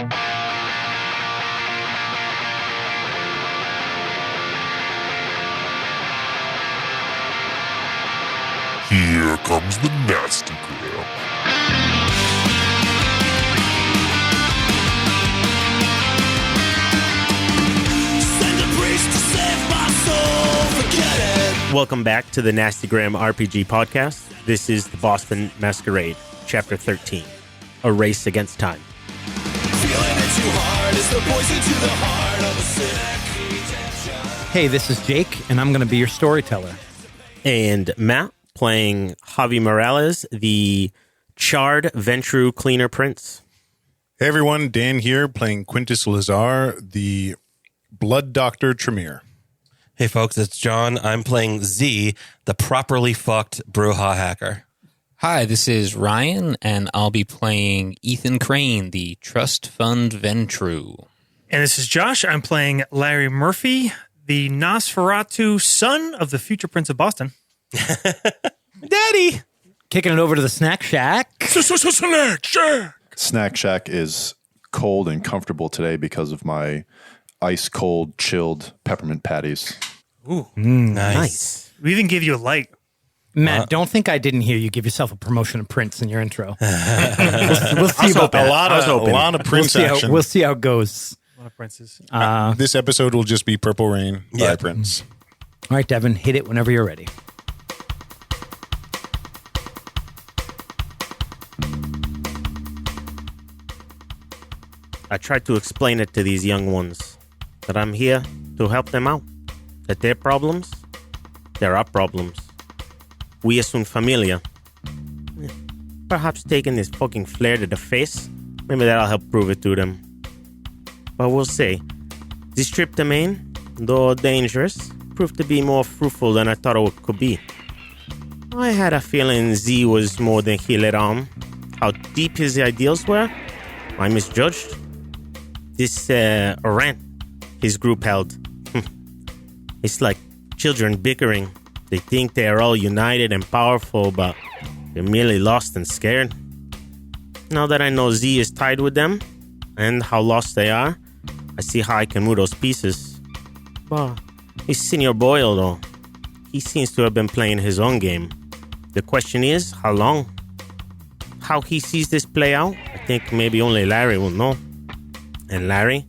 Here comes the nasty gram. Send a priest to save my soul, forget it. Welcome back to the Nastygram RPG podcast. This is the Boston Masquerade, Chapter 13, A Race Against Time. Feeling it too hard is the poison to the heart of a sick. Hey, this is Jake, and I'm going to be your storyteller. And Matt playing Javi Morales, the charred Ventru cleaner prince. Hey everyone, Dan here playing Quintus Lazar, the blood doctor Tremere. Hey folks, it's John. I'm playing Z, the properly fucked Bruja hacker. Hi, this is Ryan, and I'll be playing Ethan Crane, the Trust Fund Ventru. And this is Josh. I'm playing Larry Murphy, the Nosferatu son of the future Prince of Boston. Daddy! Kicking it over to the Snack Shack. Snack Shack! Snack Shack is cold and comfortable today because of my ice cold chilled peppermint patties. Ooh, Nice. we even gave you a light. Matt, don't think I didn't hear you give yourself a promotion of Prince in your intro. we'll see about that. A lot of Prince action. We'll see how it goes. A lot of princes. This episode will just be Purple Rain by Prince. All right, Devin, hit it whenever you're ready. I tried to explain it to these young ones, that I'm here to help them out, that their problems, they're our problems. We es un familia. Perhaps taking this fucking flare to the face, maybe that'll help prove it to them. But we'll see. This trip to Maine, though dangerous, proved to be more fruitful than I thought it could be. I had a feeling Z was more than he let on. How deep his ideals were, I misjudged. This rant his group held. It's like children bickering. They think they are all united and powerful, but they're merely lost and scared. Now that I know Z is tied with them, and how lost they are, I see how I can move those pieces. But he's Senior Boyle, though. He seems to have been playing his own game. The question is, how long? How he sees this play out, I think maybe only Larry will know. And Larry,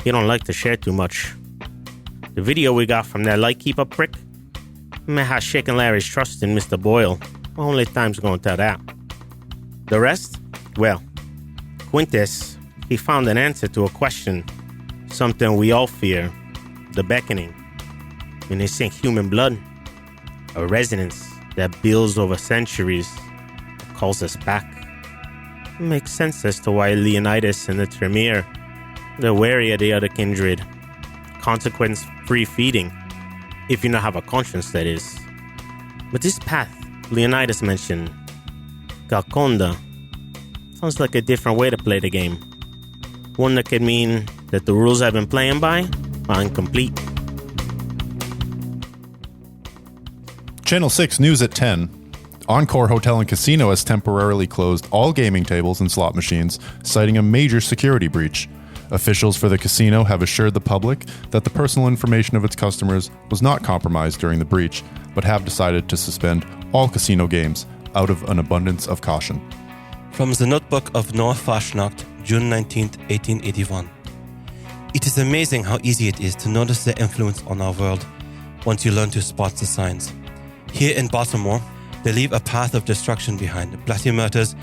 he don't like to share too much. The video we got from that Lightkeeper prick may have shaken Larry's trust in Mr. Boyle. Only time's gonna tell that. The rest? Well, Quintus, he found an answer to a question. Something we all fear. The beckoning. When they sink human blood. A resonance that builds over centuries. That calls us back. It makes sense as to why Leonidas and the Tremere, they're wary of the other kindred. Consequence-free feeding. If you not have a conscience, that is. But this path Leonidas mentioned, Galconda, sounds like a different way to play the game. One that could mean that the rules I've been playing by are incomplete. Channel 6 News at 10. Encore Hotel and Casino has temporarily closed all gaming tables and slot machines, citing a major security breach. Officials for the casino have assured the public that the personal information of its customers was not compromised during the breach, but have decided to suspend all casino games out of an abundance of caution. From the Notebook of Noah Fashnacht, June 19, 1881. It is amazing how easy it is to notice their influence on our world once you learn to spot the signs. Here in Baltimore, they leave a path of destruction behind, bloody murders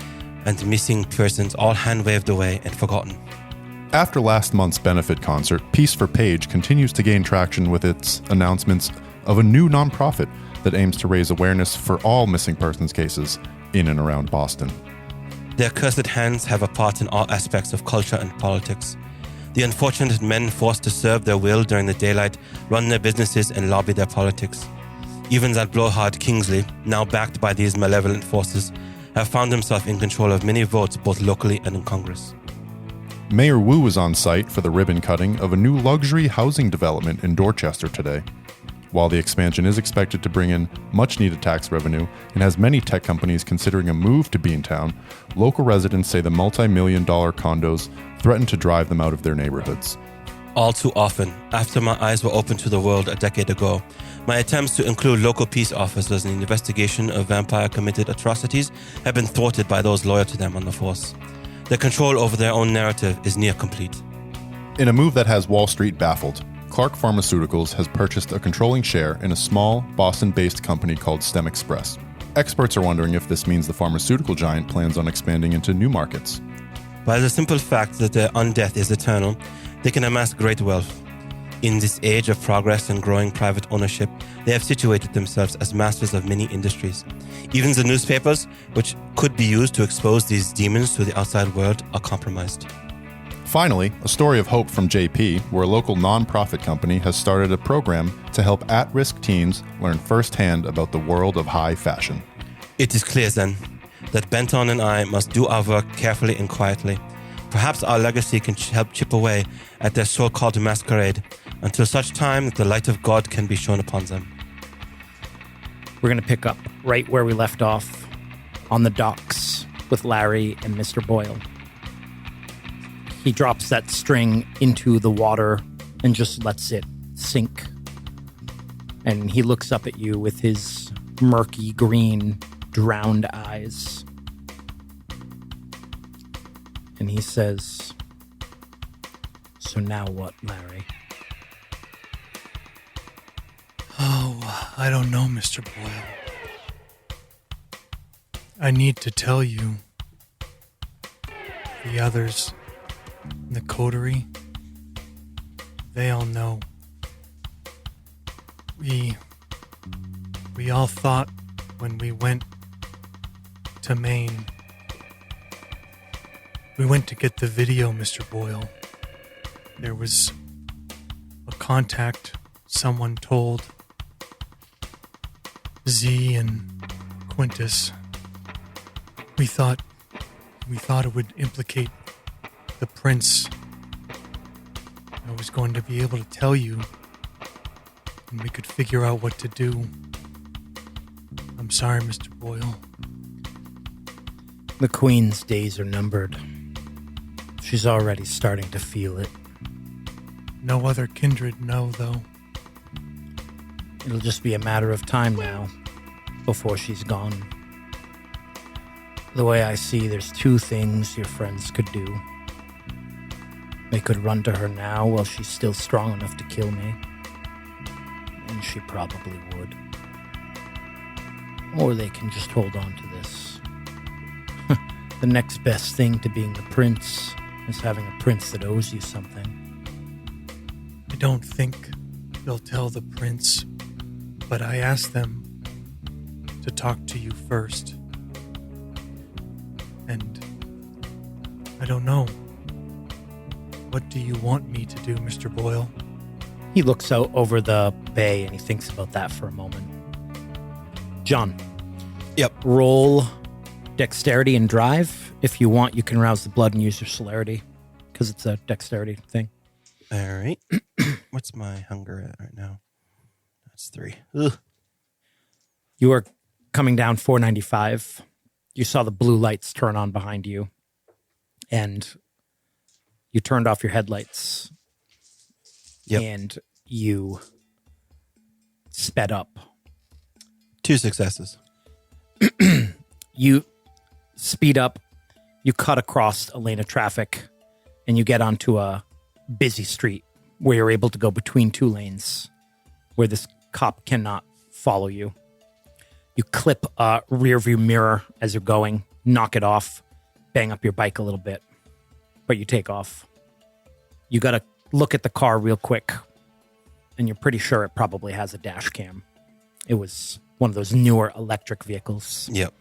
and missing persons all hand-waved away and forgotten. After last month's benefit concert, Peace for Page continues to gain traction with its announcements of a new nonprofit that aims to raise awareness for all missing persons cases in and around Boston. Their cursed hands have a part in all aspects of culture and politics. The unfortunate men forced to serve their will during the daylight run their businesses and lobby their politics. Even that blowhard Kingsley, now backed by these malevolent forces, have found himself in control of many votes both locally and in Congress. Mayor Wu was on site for the ribbon cutting of a new luxury housing development in Dorchester today. While the expansion is expected to bring in much-needed tax revenue and has many tech companies considering a move to Beantown, local residents say the multi-million-dollar condos threatened to drive them out of their neighborhoods. All too often, after my eyes were opened to the world a decade ago, my attempts to include local peace officers in the investigation of vampire-committed atrocities have been thwarted by those loyal to them on the force. Their control over their own narrative is near complete. In a move that has Wall Street baffled, Clark Pharmaceuticals has purchased a controlling share in a small, Boston-based company called STEM Express. Experts are wondering if this means the pharmaceutical giant plans on expanding into new markets. By the simple fact that their undeath is eternal, they can amass great wealth. In this age of progress and growing private ownership, they have situated themselves as masters of many industries. Even the newspapers, which could be used to expose these demons to the outside world, are compromised. Finally, a story of hope from JP, where a local non-profit company has started a program to help at-risk teens learn firsthand about the world of high fashion. It is clear then that Benton and I must do our work carefully and quietly. Perhaps our legacy can help chip away at their so-called masquerade until such time that the light of God can be shown upon them. We're going to pick up right where we left off, on the docks with Larry and Mr. Boyle. He drops that string into the water and just lets it sink. And he looks up at you with his murky green, drowned eyes. And he says, "So now what, Larry?" Oh, I don't know, Mr. Boyle. I need to tell you. The others in the Coterie, they all know. We all thought when we went to Maine, we went to get the video, Mr. Boyle. There was a contact someone told Z and Quintus. We thought it would implicate the prince. I was going to be able to tell you, and we could figure out what to do. I'm sorry, Mr. Boyle. The Queen's days are numbered. She's already starting to feel it. No other kindred know, though. It'll just be a matter of time now, before she's gone. The way I see, there's two things your friends could do. They could run to her now while she's still strong enough to kill me. And she probably would. Or they can just hold on to this. The next best thing to being the prince is having a prince that owes you something. I don't think they'll tell the prince, but I asked them to talk to you first. And I don't know. What do you want me to do, Mr. Boyle? He looks out over the bay and he thinks about that for a moment. John. Yep. Roll dexterity and drive. If you want, you can rouse the blood and use your celerity, because it's a dexterity thing. All right. What's my hunger at right now? That's 3. Ugh. You are coming down 495. You saw the blue lights turn on behind you, and you turned off your headlights. Yep. And you sped up. 2 successes. You speed up, you cut across a lane of traffic, and you get onto a busy street where you're able to go between 2 lanes where this cop cannot follow you. You clip a rear view mirror as you're going, knock it off, bang up your bike a little bit, but you take off. You got to look at the car real quick, and you're pretty sure it probably has a dash cam. It was one of those newer electric vehicles. Yep.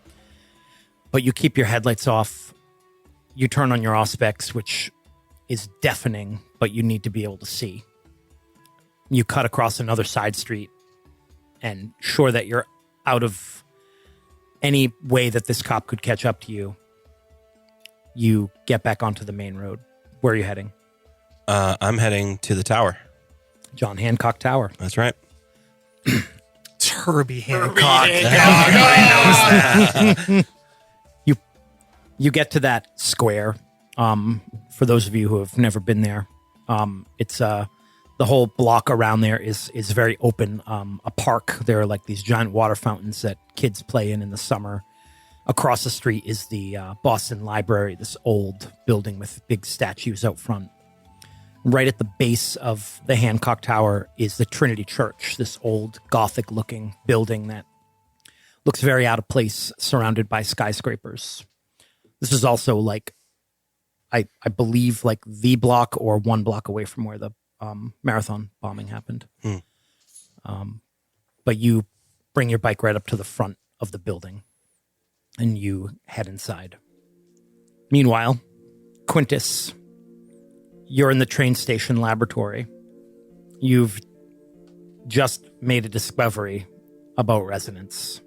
But you keep your headlights off. You turn on your auspex, which is deafening, but you need to be able to see. You cut across another side street, and sure that you're out of any way that this cop could catch up to you, you get back onto the main road. Where are you heading? I'm heading to the tower. John Hancock Tower. That's right. It's Herbie Hancock. You get to that square For those of you who have never been there, it's the whole block around there is very open. A park. There are like these giant water fountains that kids play in the summer. Across the street is the Boston Library, this old building with big statues out front. Right at the base of the Hancock Tower is the Trinity Church, this old Gothic-looking building that looks very out of place, surrounded by skyscrapers. This is also like, I believe, like the block or one block away from where the marathon bombing happened. But you bring your bike right up to the front of the building and you head inside. Meanwhile, Quintus, you're in the train station laboratory. You've just made a discovery about resonance.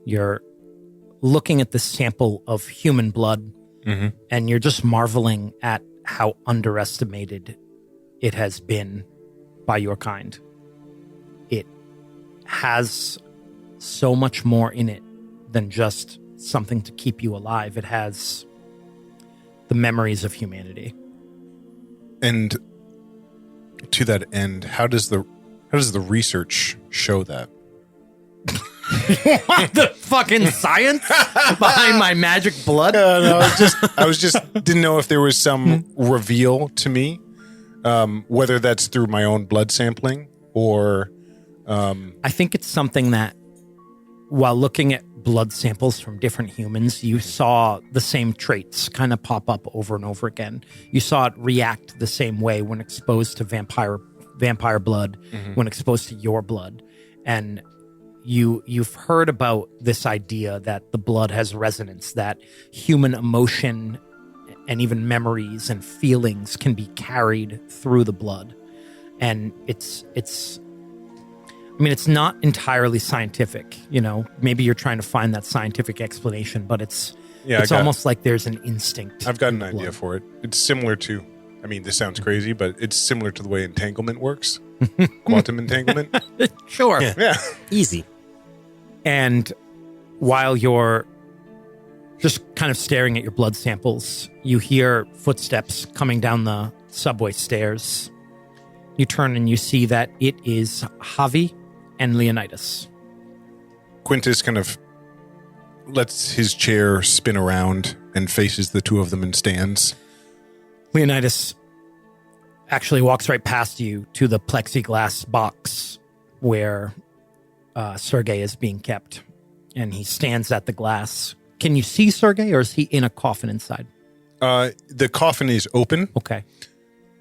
You're looking at the sample of human blood, and you're just marveling at how underestimated it has been by your kind. It has so much more in it than just something to keep you alive. It has the memories of humanity. And to that end, how does the research show that? The fucking science behind my magic blood? No, I was just didn't know if there was some reveal to me, whether that's through my own blood sampling or. I think it's something that, while looking at blood samples from different humans, you saw the same traits kind of pop up over and over again. You saw it react the same way when exposed to vampire blood, when exposed to your blood, and you've heard about this idea that the blood has resonance, that human emotion and even memories and feelings can be carried through the blood, and it's not entirely scientific, maybe you're trying to find that scientific explanation, but it's almost like there's an instinct. I've got an idea for it. It's similar to, this sounds crazy, but it's similar to the way entanglement works. Quantum entanglement. Sure. Yeah. Easy. And while you're just kind of staring at your blood samples, you hear footsteps coming down the subway stairs. You turn and you see that it is Javi and Leonidas. Quintus kind of lets his chair spin around and faces the two of them and stands. Leonidas actually walks right past you to the plexiglass box where Sergei is being kept. And he stands at the glass. Can you see Sergei, or is he in a coffin inside? The coffin is open. Okay.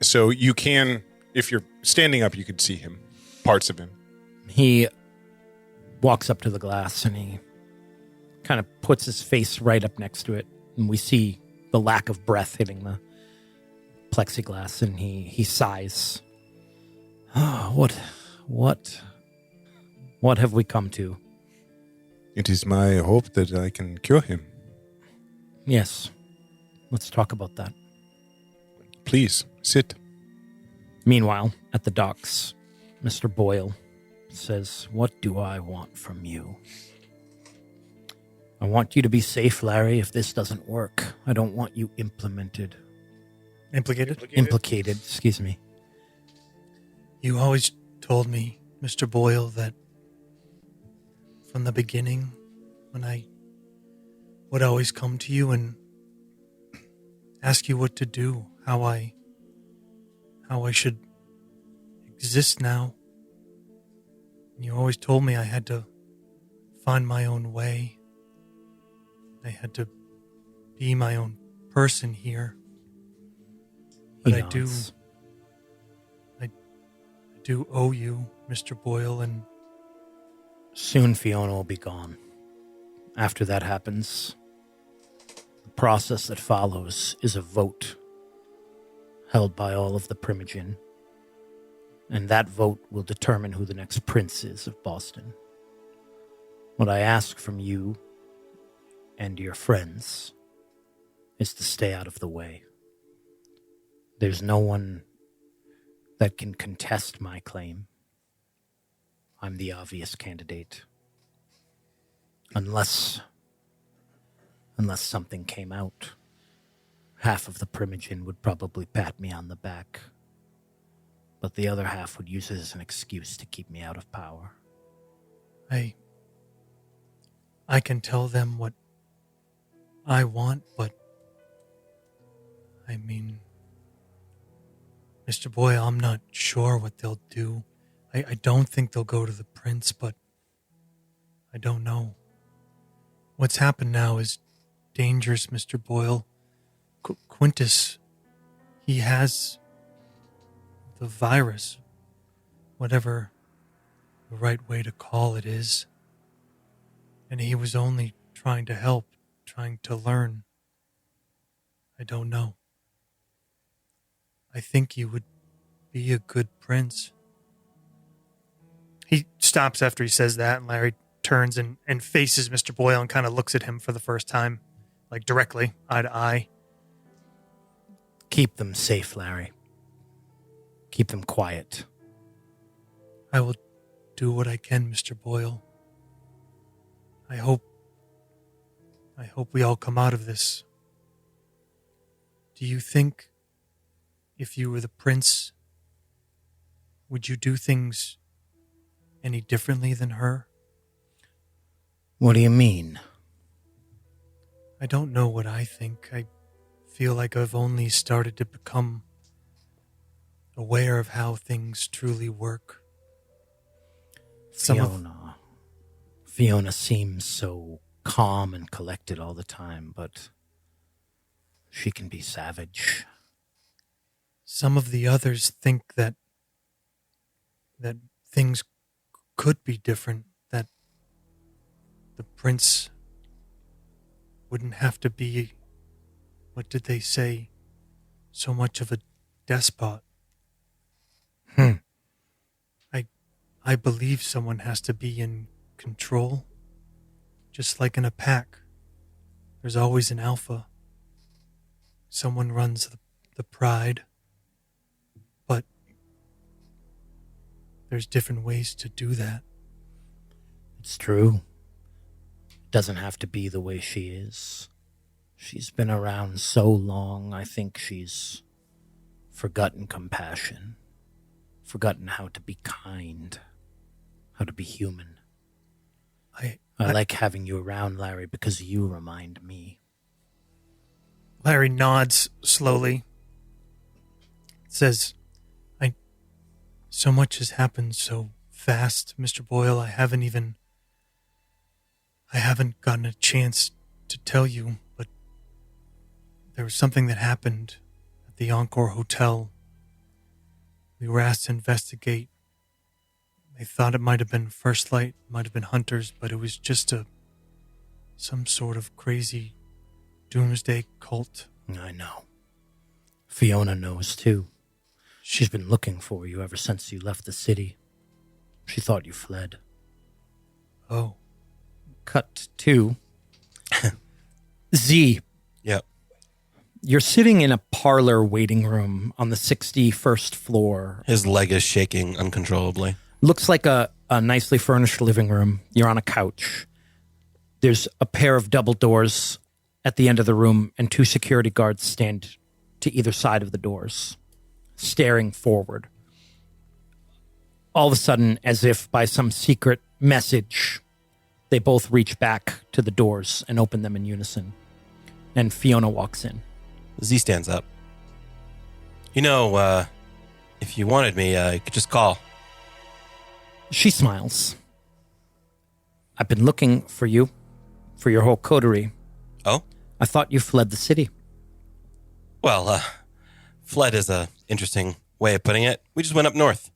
So you can, if you're standing up, you can see him, parts of him. He walks up to the glass and he kind of puts his face right up next to it. And we see the lack of breath hitting the plexiglass, and he sighs. Oh, what have we come to? It is my hope that I can cure him. Yes. Let's talk about that. Please, sit. Meanwhile, at the docks, Mr. Boyle says, "What do I want from you? I want you to be safe, Larry, if this doesn't work. I don't want you implicated, excuse me. You always told me, Mr. Boyle, that from the beginning, when I would always come to you and ask you what to do, how I should exist now. You always told me I had to find my own way. I had to be my own person here. But I do owe you, Mr. Boyle, and soon Fiona will be gone. After that happens, the process that follows is a vote held by all of the Primogen. And that vote will determine who the next prince is of Boston. What I ask from you and your friends is to stay out of the way. There's no one that can contest my claim. I'm the obvious candidate. Unless something came out. Half of the Primogen would probably pat me on the back, but the other half would use it as an excuse to keep me out of power. I can tell them what I want, but I mean, Mr. Boyle, I'm not sure what they'll do. I don't think they'll go to the prince, but I don't know. What's happened now is dangerous, Mr. Boyle. Quintus, he has the virus, whatever the right way to call it is. And he was only trying to help, trying to learn. I don't know. I think you would be a good prince. He stops after he says that, and Larry turns and faces Mr. Boyle and kind of looks at him for the first time, like directly, eye to eye. Keep them safe, Larry. Keep them quiet. I will do what I can, Mr. Boyle. I hope we all come out of this. Do you think if you were the prince, would you do things any differently than her? What do you mean? I don't know what I think. I feel like I've only started to become aware of how things truly work. Fiona seems so calm and collected all the time, but she can be savage. Some of the others think that things could be different, that the prince wouldn't have to be, what did they say, so much of a despot. I believe someone has to be in control, just like in a pack. There's always an alpha. Someone runs the pride, but there's different ways to do that. It's true. Doesn't have to be the way she is. She's been around so long, I think she's forgotten compassion, forgotten how to be kind, how to be human. I like having you around, Larry, because you remind me. Larry nods slowly. Says, so much has happened so fast, Mr. Boyle. I haven't gotten a chance to tell you, but there was something that happened at the Encore Hotel. We were asked to investigate. They thought it might have been First Light, might have been Hunters, but it was just some sort of crazy doomsday cult. I know. Fiona knows, too. She's been looking for you ever since you left the city. She thought you fled. Oh. Cut to Z. Yep. You're sitting in a parlor waiting room on the 61st floor. His leg is shaking uncontrollably. Looks like a nicely furnished living room. You're on a couch. There's a pair of double doors at the end of the room, and 2 security guards stand to either side of the doors, staring forward. All of a sudden, as if by some secret message, they both reach back to the doors and open them in unison. And Fiona walks in. Z stands up. You know, if you wanted me, you could just call. She smiles. I've been looking for you, for your whole coterie. Oh? I thought you fled the city. Well, fled is a interesting way of putting it. We just went up north.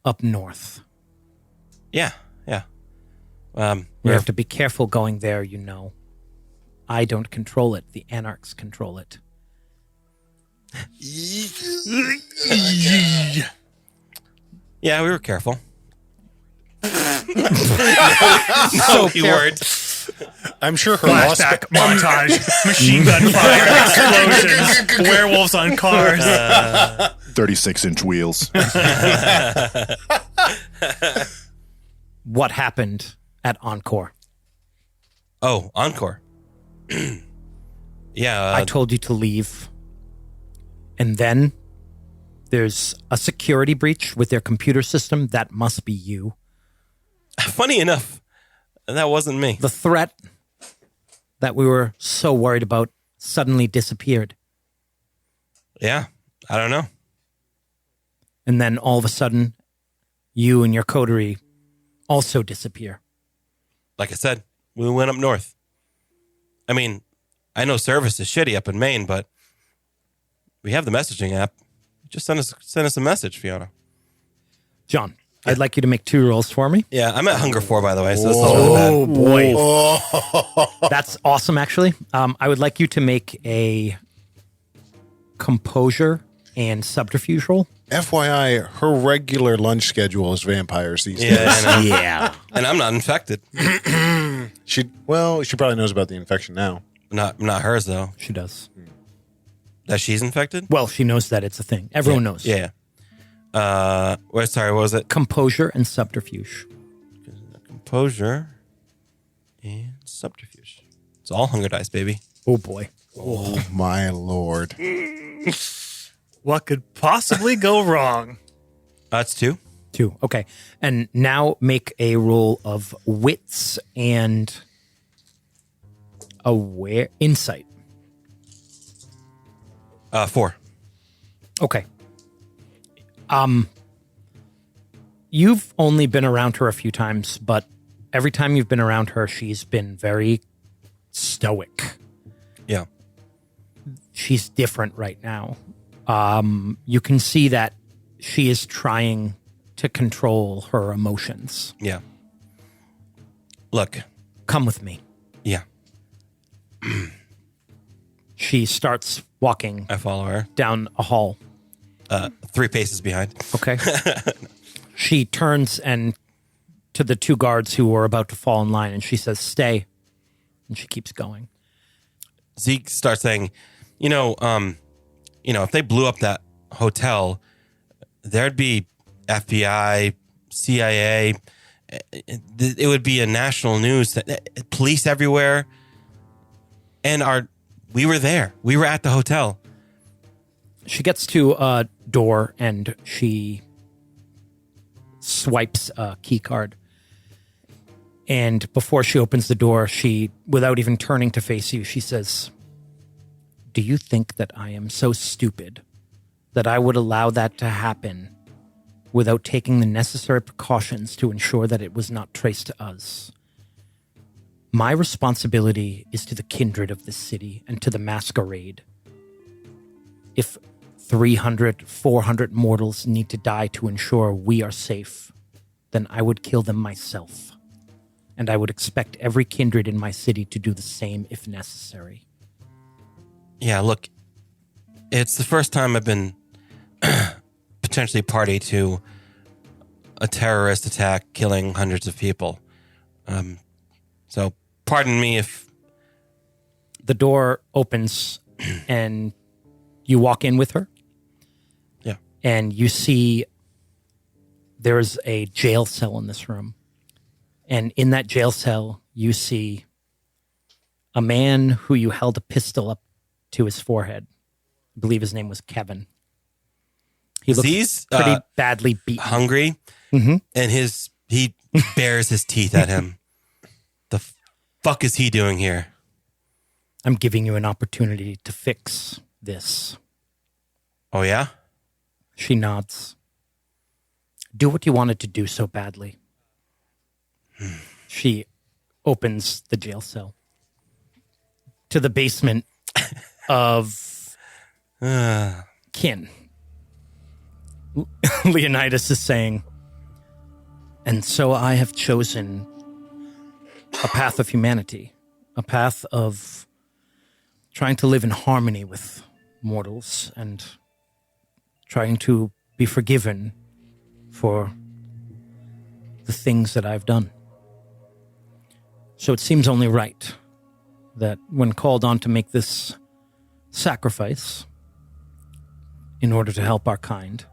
Up north. Yeah. You have to be careful going there, you know. I don't control it. The Anarchs control it. Yeah, we were careful. So you weren't. I'm sure her Flashback montage, machine gun fire, explosions, werewolves on cars. 36-inch wheels. What happened at Encore? Oh, Encore. Yeah. I told you to leave. And then there's a security breach with their computer system. That must be you. Funny enough, that wasn't me. The threat that we were so worried about suddenly disappeared. Yeah, I don't know. And then all of a sudden, you and your coterie also disappear. Like I said, we went up north. I mean, I know service is shitty up in Maine, but we have the messaging app. Just send us a message, Fiona. John, I'd like you to make 2 rolls for me. Yeah, I'm at Hunger 4, by the way, so this is really bad. Oh, boy. That's awesome, actually. I would like you to make a composure and subterfuge roll. FYI, her regular lunch schedule is vampires these days. Yeah, I know. Yeah. And I'm not infected. She probably knows about the infection now. Not hers, though. She does. That she's infected? Well, she knows that it's a thing. Everyone knows. Yeah. Sorry, what was it? Composure and subterfuge. Composure and subterfuge. It's all hunger dice, baby. Oh, boy. Oh, my Lord. What could possibly go wrong? That's 2. 2. Okay. And now make a roll of wits and insight. 4. Okay. You've only been around her a few times, but every time you've been around her, she's been very stoic. Yeah. She's different right now. You can see that she is trying to control her emotions. Yeah. Look. Come with me. Yeah. She starts walking I follow her. down a hall. 3 paces behind. Okay. She turns and to the 2 guards who were about to fall in line, and she says, "Stay." And she keeps going. Zeke starts saying, if they blew up that hotel, there'd be FBI, CIA. It would be a national news, police everywhere. And we were there. We were at the hotel. She gets to a door and she swipes a key card. And before she opens the door, she, without even turning to face you, she says, "Do you think that I am so stupid that I would allow that to happen without taking the necessary precautions to ensure that it was not traced to us? My responsibility is to the kindred of this city and to the Masquerade. If 300, 400 mortals need to die to ensure we are safe, then I would kill them myself. And I would expect every kindred in my city to do the same if necessary." Yeah, look, it's the first time I've been potentially party to a terrorist attack killing hundreds of people. So pardon me if... The door opens and you walk in with her. Yeah. And you see there's a jail cell in this room. And in that jail cell, you see a man who you held a pistol up to his forehead. I believe his name was Kevin. He looks He's pretty badly beaten. hungry, Mhm. and he bares his teeth at him. The fuck is he doing here? I'm giving you an opportunity to fix this. Oh, yeah? She nods. Do what you wanted to do so badly. She opens the jail cell to the basement of Kin. Leonidas is saying, "And so I have chosen a path of humanity, a path of trying to live in harmony with mortals and trying to be forgiven for the things that I've done. So it seems only right that when called on to make this sacrifice in order to help our kind,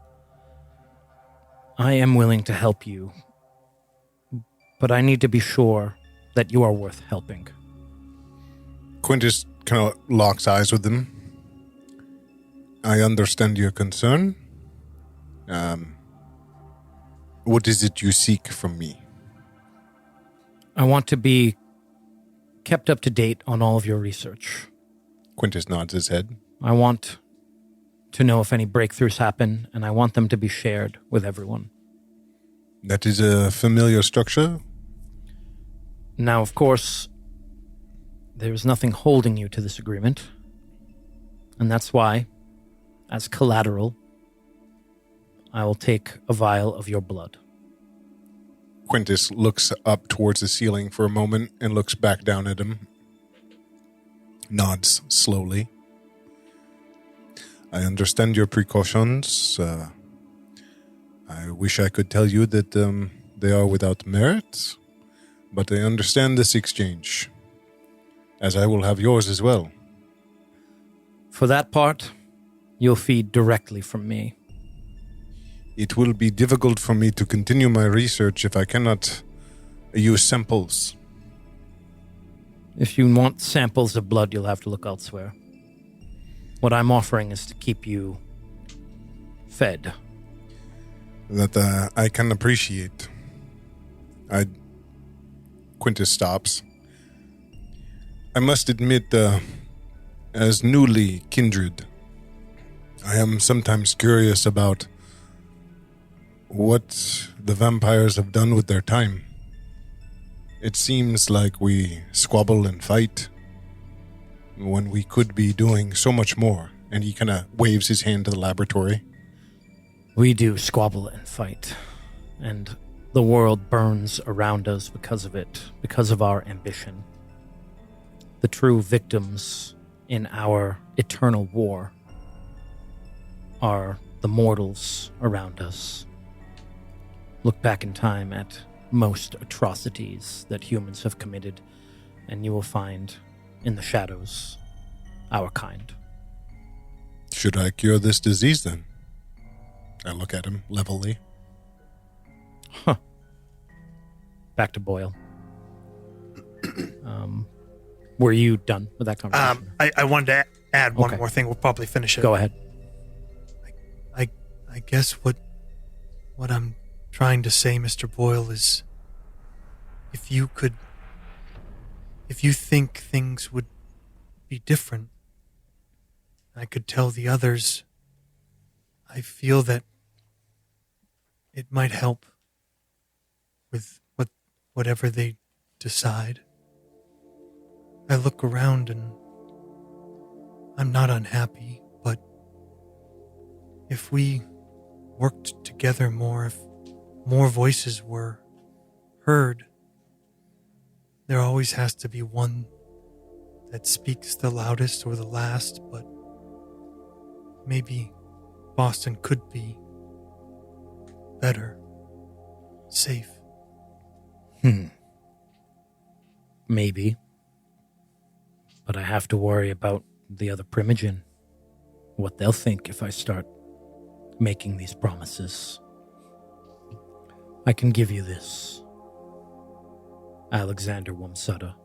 I am willing to help you, but I need to be sure that you are worth helping." Quintus kind of locks eyes with him. I understand your concern. What is it you seek from me? I want to be kept up to date on all of your research. Quintus nods his head. I want to know if any breakthroughs happen, and I want them to be shared with everyone. That is a familiar structure. Now, of course, there is nothing holding you to this agreement, and that's why, as collateral, I will take a vial of your blood. Quintus looks up towards the ceiling for a moment and looks back down at him. Nods slowly. I understand your precautions. I wish I could tell you that they are without merit, but I understand this exchange, as I will have yours as well. For that part, you'll feed directly from me. It will be difficult for me to continue my research if I cannot use samples. If you want samples of blood, you'll have to look elsewhere. What I'm offering is to keep you fed. That I can appreciate. Quintus stops. I must admit, as newly kindred, I am sometimes curious about what the vampires have done with their time. It seems like we squabble and fight when we could be doing so much more. And he kind of waves his hand to the laboratory. We do squabble and fight, and the world burns around us because of it, because of our ambition. The true victims in our eternal war are the mortals around us. Look back in time at most atrocities that humans have committed, and you will find in the shadows our kind. Should I cure this disease then? I look at him levelly. Back to Boyle. Were you done with that conversation? I wanted to add one Okay. more thing. We'll probably finish it. Go ahead. I guess what I'm trying to say, Mr. Boyle, is if you think things would be different, I could tell the others. I feel that it might help with whatever they decide. I look around and I'm not unhappy, but if we worked together more, if more voices were heard, there always has to be one that speaks the loudest or the last, but maybe Boston could be better, safe. Maybe. But I have to worry about the other Primogen. What they'll think if I start making these promises. I can give you this. Alexander Wamsutta.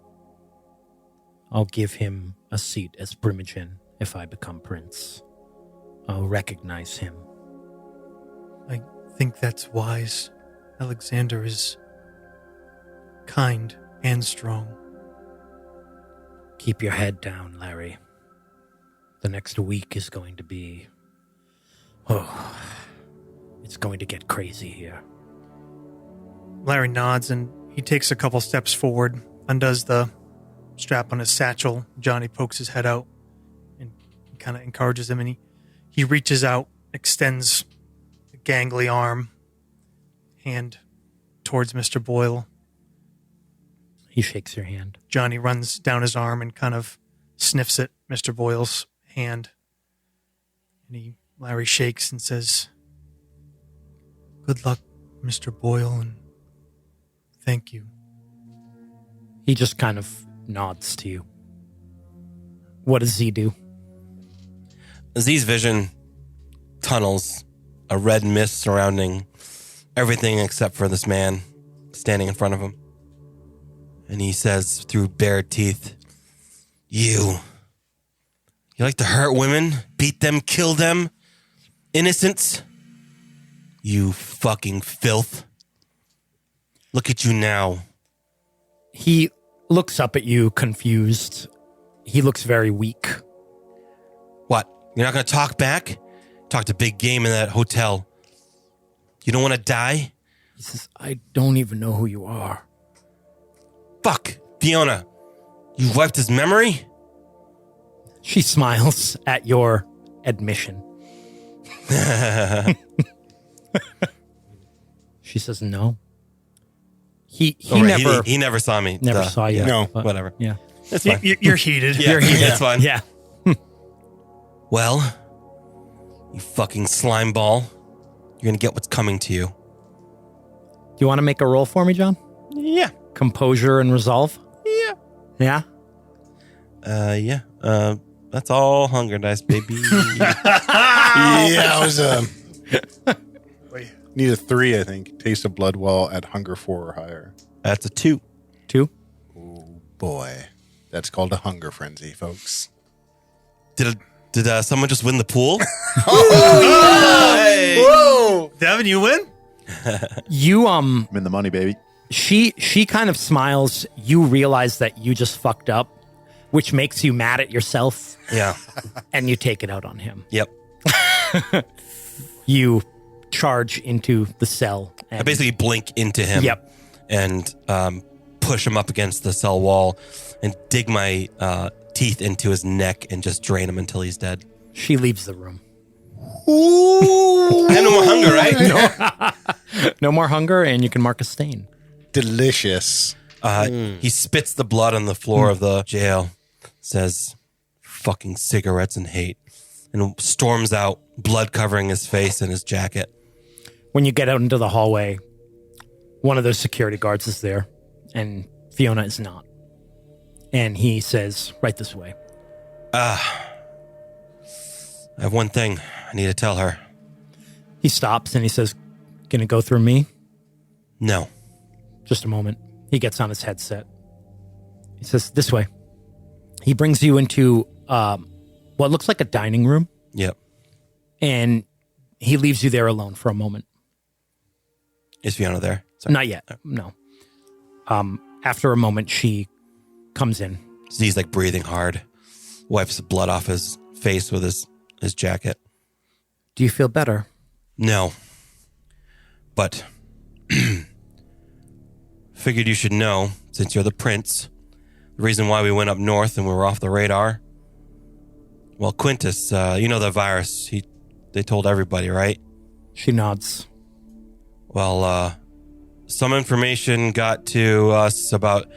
I'll give him a seat as Primogen if I become prince. I'll recognize him. I think that's wise. Alexander is kind and strong. Keep your head down, Larry. The next week is going to be... it's going to get crazy here. Larry nods and he takes a couple steps forward, undoes the strap on his satchel. Johnny pokes his head out and kind of encourages him, and he reaches out, extends a gangly hand towards Mr. Boyle. He shakes your hand. Johnny runs down his arm and kind of sniffs at Mr. Boyle's hand. And Larry shakes and says, "Good luck, Mr. Boyle, and thank you." He just kind of nods to you. What does Z do? Z's vision tunnels, a red mist surrounding everything except for this man standing in front of him. And he says through bared teeth, "You You like to hurt women, beat them, kill them, innocents. You fucking filth. Look at you now. He looks up at you, confused. He looks very weak. What? You're not going to talk back? Talk to big game in that hotel. You don't want to die? He says, I don't even know who you are. Fuck, Fiona. You wiped his memory? She smiles at your admission. She says, no. He never saw me. Never saw you. No. but- Whatever. Yeah. That's fine. You're heated. Yeah, You're heated. that's fine. Yeah. Well, you fucking slime ball. You're going to get what's coming to you. Do you want to make a roll for me, John? Yeah. Composure and resolve? Yeah. Yeah. Yeah. That's all hunger dice, baby. Yeah, I was need a 3, I think. Taste of blood while at hunger 4 or higher. That's a 2. 2? Oh boy, that's called a hunger frenzy, folks. Did someone just win the pool? Whoa! Devin, you win? You, I'm in the money, baby. she kind of smiles. You realize that you just fucked up, which makes you mad at yourself, Yeah. and you take it out on him. Yep. You charge into the cell. And I basically blink into him. Yep. And push him up against the cell wall and dig my teeth into his neck and just drain him until he's dead. She leaves the room. I have no more hunger, right? No more hunger, and you can mark a stain. Delicious. He spits the blood on the floor of the jail, says, fucking cigarettes and hate, and storms out, blood covering his face and his jacket. When you get out into the hallway, one of those security guards is there, and Fiona is not. And he says, right this way. I have one thing I need to tell her. He stops and he says, "Gonna go through me?" No. Just a moment. He gets on his headset. He says, "This way." He brings you into what looks like a dining room, Yep. and he leaves you there alone for a moment. Is Fiona there? Sorry. Not yet. No. After a moment, she comes in. So he's like breathing hard, wipes the blood off his face with his jacket. Do you feel better? No. But figured you should know, since you're the prince, the reason why we went up north and we were off the radar. Well, Quintus, you know the virus. They told everybody, right? She nods. Well, some information got to us about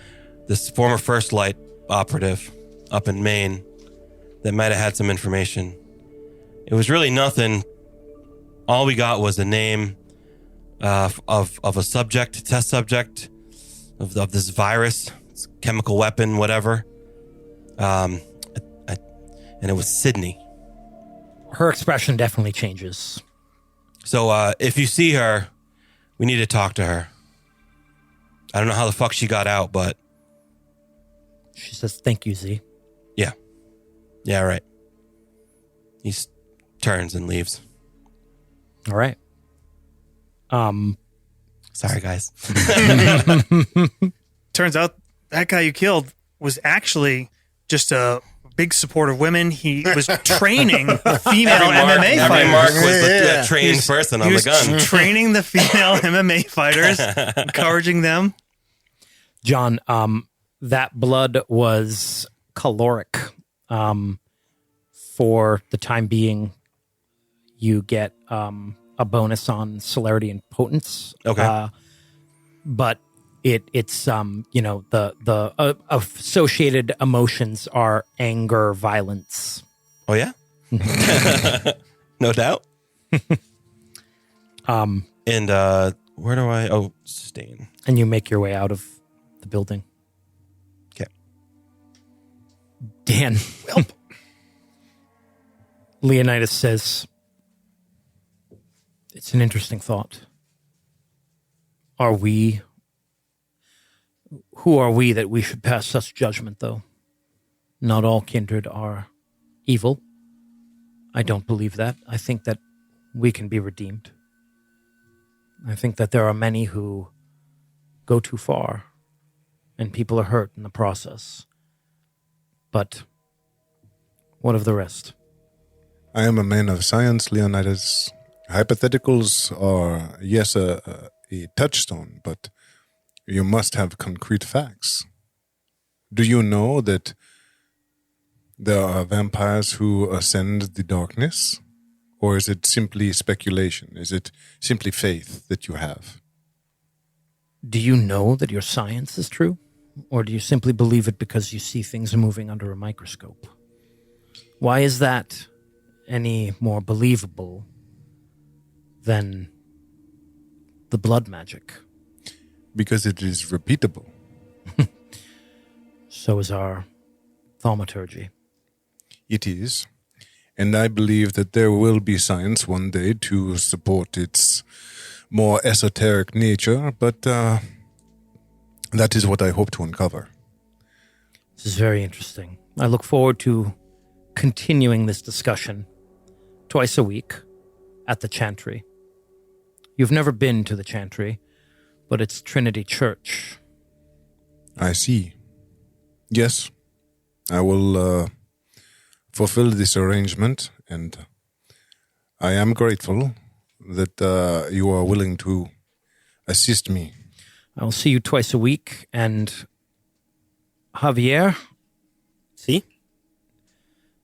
this former First Light operative up in Maine that might have had some information. It was really nothing. All we got was the name of a subject, test subject of this virus, this chemical weapon, whatever. And it was Sydney. Her expression definitely changes. So if you see her, we need to talk to her. I don't know how the fuck she got out, but She says, "Thank you, Z." yeah. Yeah, right. He turns and leaves. All right. Sorry, guys. Turns out that guy you killed was actually just a big supporter of women. He was training female MMA Every fighters. mark was Yeah. a trained person on He the was gun. training the female MMA fighters, encouraging them. John, that blood was caloric. For the time being, you get a bonus on celerity and potence. Okay. But it's the associated emotions are anger, violence. Oh, yeah? No doubt. And where do I... Oh, sustain. And you make your way out of the building. Okay. Dan. Leonidas says, "It's an interesting thought. Who are we that we should pass such judgment, though? Not all kindred are evil. I don't believe that. I think that we can be redeemed. I think that there are many who go too far, and people are hurt in the process. But what of the rest? I am a man of science, Leonidas. Hypotheticals are, yes, a touchstone, but you must have concrete facts. Do you know that there are vampires who ascend the darkness? Or is it simply speculation? Is it simply faith that you have? Do you know that your science is true? Or do you simply believe it because you see things moving under a microscope? Why is that any more believable than the blood magic? Because it is repeatable. So is our thaumaturgy. It is. And I believe that there will be science one day to support its more esoteric nature, but that is what I hope to uncover. This is very interesting. I look forward to continuing this discussion twice a week at the Chantry. You've never been to the Chantry, but it's Trinity Church. I see. Yes, I will fulfill this arrangement, and I am grateful that you are willing to assist me. I will see you twice a week, and Javier, See?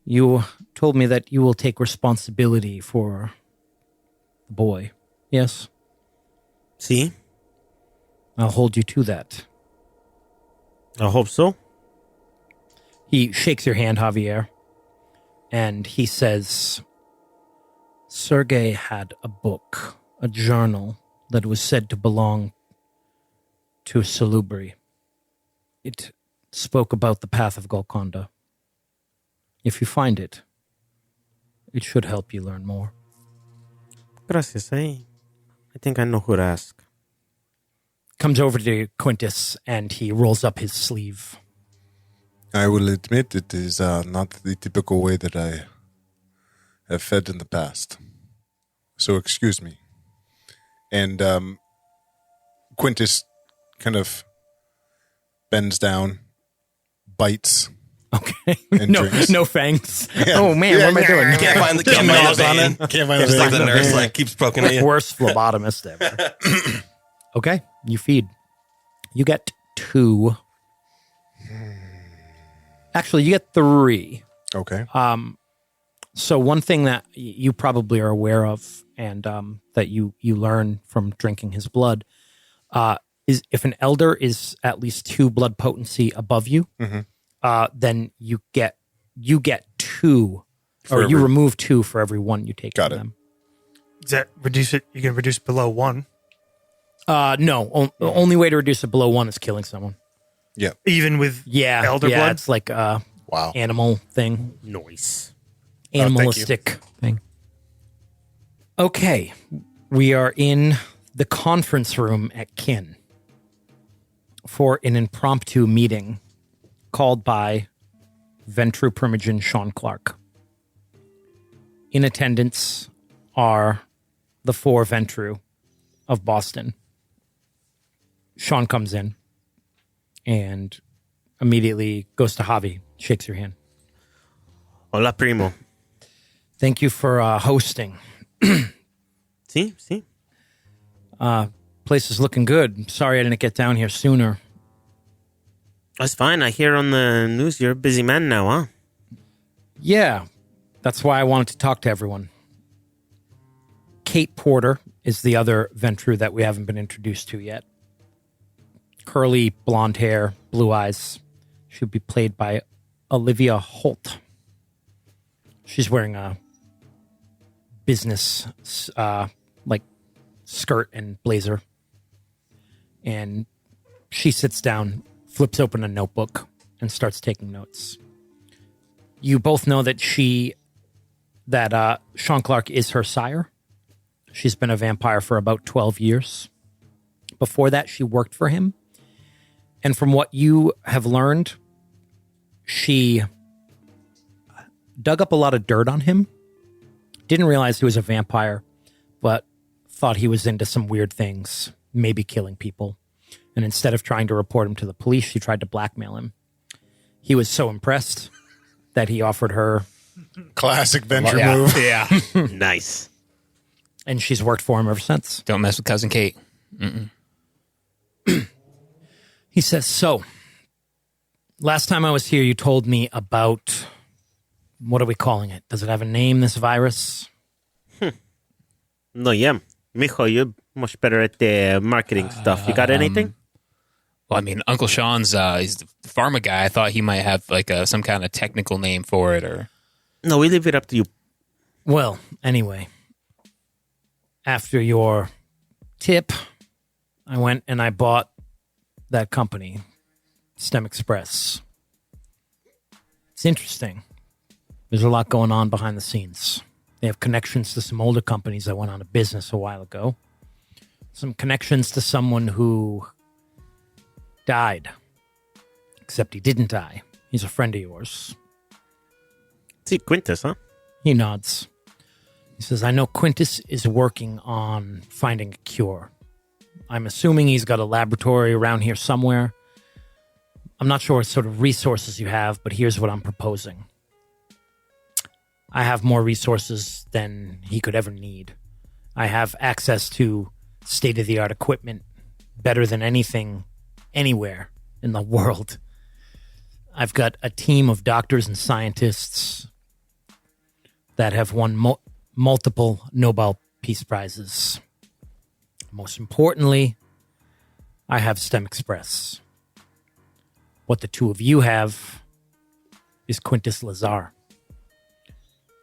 you told me that you will take responsibility for the boy. Yes? See? I'll hold you to that. I hope so. He shakes your hand, Javier, and he says, Sergei had a book, a journal that was said to belong to Salubri. It spoke about the path of Golconda. If you find it, it should help you learn more. Gracias, I think I know who to ask. Comes over to Quintus, and he rolls up his sleeve. I will admit it is not the typical way that I have fed in the past. So excuse me. And Quintus kind of bends down, bites. Okay. And no, drinks. no fangs. Oh, man, what am I doing? Can't find the vein. Can't find It's the like the vein. nurse like keeps poking at you. Worst phlebotomist ever. Okay, you feed. You get 2. Actually, you get 3. Okay. So one thing that you probably are aware of, and that you learn from drinking his blood, is if an elder is at least 2 blood potency above you, then you get 2, or you remove 2 for every 1 you take Got from it. them. Does that reduce it? You can reduce below 1, No, the only way to reduce it below 1 is killing someone. Yeah. even with elder yeah, blood. it's like a Wow. animal thing. Noise. Animalistic thing. Okay, we are in the conference room at Kin for an impromptu meeting called by Ventru Primogen Sean Clark. In attendance are the 4 Ventru of Boston. Sean comes in and immediately goes to Javi, shakes your hand. Hola, primo. Thank you for hosting. See? Place is looking good. Sorry I didn't get down here sooner. That's fine. I hear on the news you're a busy man now, huh? Yeah, that's why I wanted to talk to everyone. Kate Porter is the other Ventru that we haven't been introduced to yet. Curly, blonde hair, blue eyes. She'll be played by Olivia Holt. She's wearing a business, like, skirt and blazer. And she sits down, flips open a notebook, and starts taking notes. You both know that Sean Clark is her sire. She's been a vampire for about 12 years. Before that, she worked for him. And from what you have learned, she dug up a lot of dirt on him. Didn't realize he was a vampire, but thought he was into some weird things, maybe killing people. And instead of trying to report him to the police, she tried to blackmail him. He was so impressed that he offered her... Classic venture Yeah. move. Yeah. Nice. And she's worked for him ever since. Don't mess with Cousin Kate. He says, so, last time I was here, you told me about... What are we calling it? Does it have a name, this virus? No, yeah. Mijo, you're much better at the marketing stuff. You got anything? Well, I mean, Uncle Sean's he's the pharma guy. I thought he might have like some kind of technical name for it, or No, we leave it up to you. Well, anyway, after your tip, I went and I bought that company, STEM Express. It's interesting. There's a lot going on behind the scenes. They have connections to some older companies that went out of business a while ago. Some connections to someone who died. Except he didn't die. He's a friend of yours. See, Quintus, huh? He nods. He says, I know Quintus is working on finding a cure. I'm assuming he's got a laboratory around here somewhere. I'm not sure what sort of resources you have, but here's what I'm proposing. I have more resources than he could ever need. I have access to state-of-the-art equipment better than anything anywhere in the world. I've got a team of doctors and scientists that have won multiple Nobel Peace Prizes. Most importantly, I have STEM Express. What the two of you have is Quintus Lazar.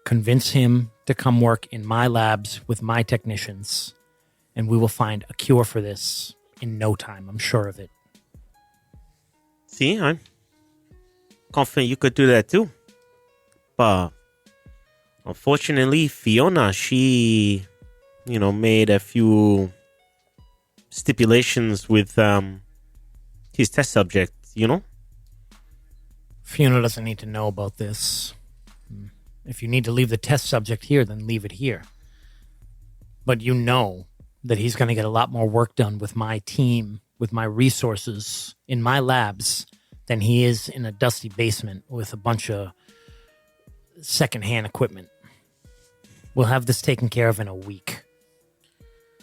Convince him to come work in my labs with my technicians, and we will find a cure for this in no time. I'm sure of it. See, I'm confident you could do that too. But unfortunately, Fiona, she, made a few stipulations with his test subject, Fiona doesn't need to know about this. If you need to leave the test subject here, then leave it here. But you know that he's going to get a lot more work done with my team, with my resources, in my labs, than he is in a dusty basement with a bunch of secondhand equipment. We'll have this taken care of in a week.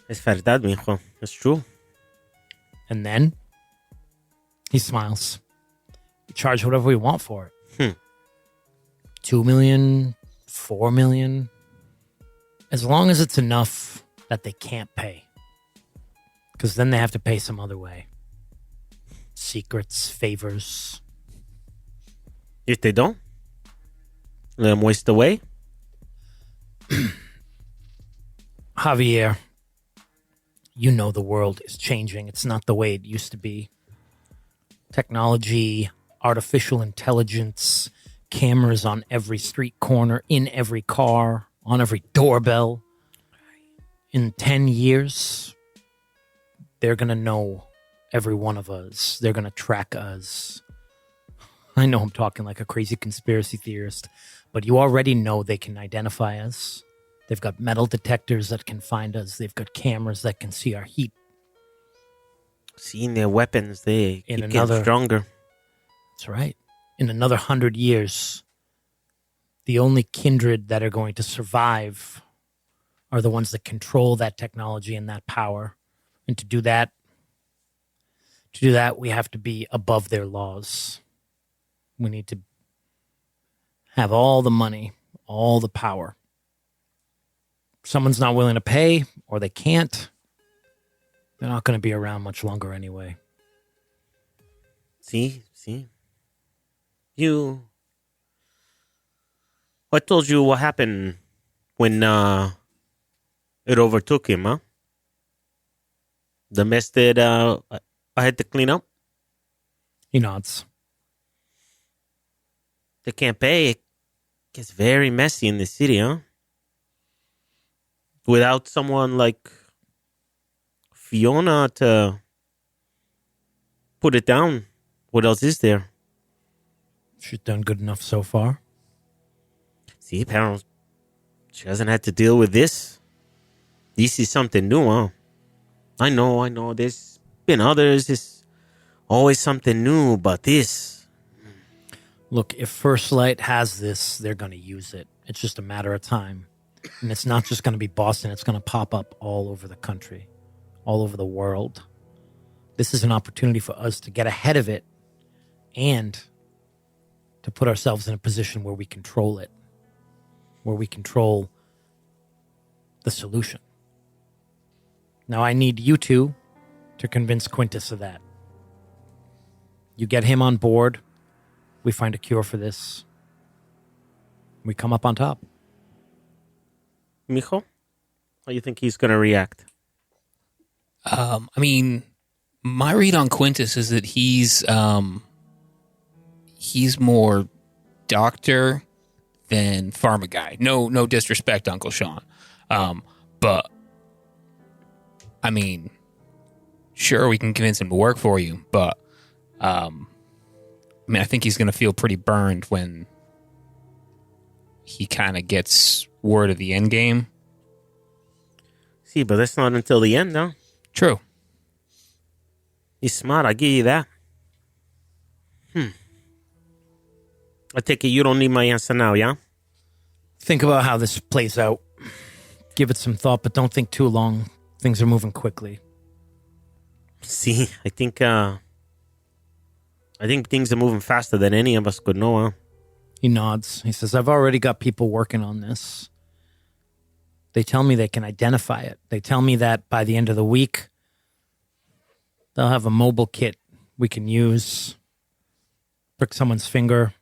Es verdad, mijo. It's true. And then he smiles. We charge whatever we want for it. 2 million, 4 million. As long as it's enough that they can't pay. Because then they have to pay some other way. Secrets, favors. If they don't, let them waste away. Javier, you know the world is changing. It's not the way it used to be. Technology, artificial intelligence, cameras on every street corner, in every car, on every doorbell. In 10 years, they're going to know every one of us. They're going to track us. I know I'm talking like a crazy conspiracy theorist, but you already know they can identify us. They've got metal detectors that can find us. They've got cameras that can see our heat. Seeing their weapons, they In keep another- getting stronger. That's right. In another 100 years, the only kindred that are going to survive are the ones that control that technology and that power. And to do that, we have to be above their laws. We need to have all the money, all the power. If someone's not willing to pay, or they can't, they're not going to be around much longer anyway. See? I told you what happened when it overtook him, huh? The mess that I had to clean up. He nods. They can't pay. It gets very messy in the city, huh? Without someone like Fiona to put it down, what else is there? She's done good enough so far. See, apparently she hasn't had to deal with this. This is something new, huh? I know. There's been others. There's always something new, but this. Look, if First Light has this, they're going to use it. It's just a matter of time. And it's not just going to be Boston. It's going to pop up all over the country, all over the world. This is an opportunity for us to get ahead of it and to put ourselves in a position where we control it, where we control the solution. Now, I need you two to convince Quintus of that. You get him on board. We find a cure for this. We come up on top. Mijo, how do you think he's going to react? I mean, my read on Quintus is that he's more doctor than pharma guy. No disrespect, Uncle Sean. But I mean, sure, we can convince him to work for you, but I mean, I think he's going to feel pretty burned when he kind of gets word of the end game. See, but that's not until the end, though. True. He's smart, I give you that. I take it you don't need my answer now, yeah? Think about how this plays out. Give it some thought, but don't think too long. Things are moving quickly. See, I think things are moving faster than any of us could know, huh? He nods. He says, I've already got people working on this. They tell me they can identify it. They tell me that by the end of the week, they'll have a mobile kit we can use. Prick someone's finger,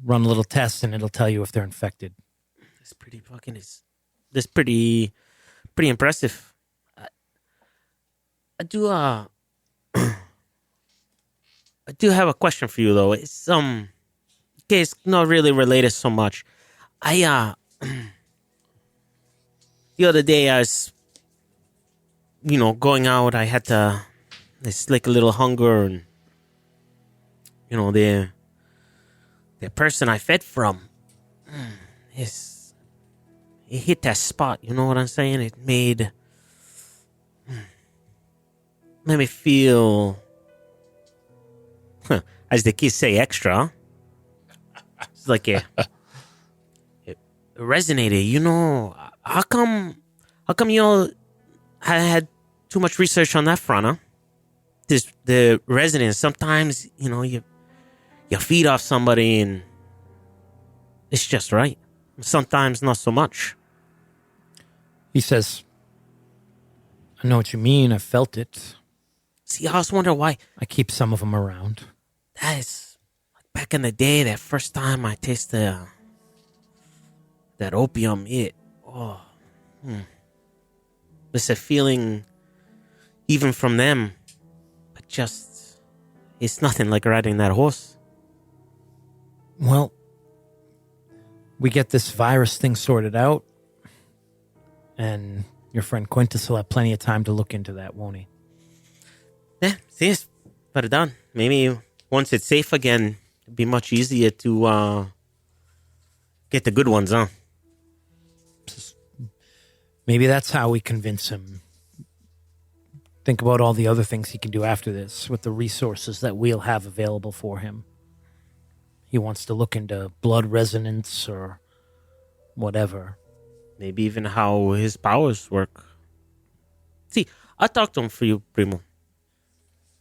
run a little test, and it'll tell you if they're infected. It's pretty fucking... That's pretty impressive. I do have a question for you, though. It's it's not really related so much. The other day I was, going out. I had this like a little hunger, and the person I fed from, it hit that spot. You know what I'm saying? It made me feel, as the kids say, extra. It's like it resonated. How come y'all had too much research on that front, huh? The resonance. Sometimes, you feed off somebody and it's just right. Sometimes not so much. He says, I know what you mean. I felt it. See, I always wonder why. I keep some of them around. That is, like back in the day, that first time I tasted that opium, it's a feeling even from them, but just, it's nothing like riding that horse. Well, we get this virus thing sorted out, and your friend Quintus will have plenty of time to look into that, won't he? Yeah, see, it's better done. Maybe once it's safe again, it'd be much easier to get the good ones, huh? Maybe that's how we convince him. Think about all the other things he can do after this with the resources that we'll have available for him. He wants to look into blood resonance or whatever. Maybe even how his powers work. See, I'll talk to him for you, Primo.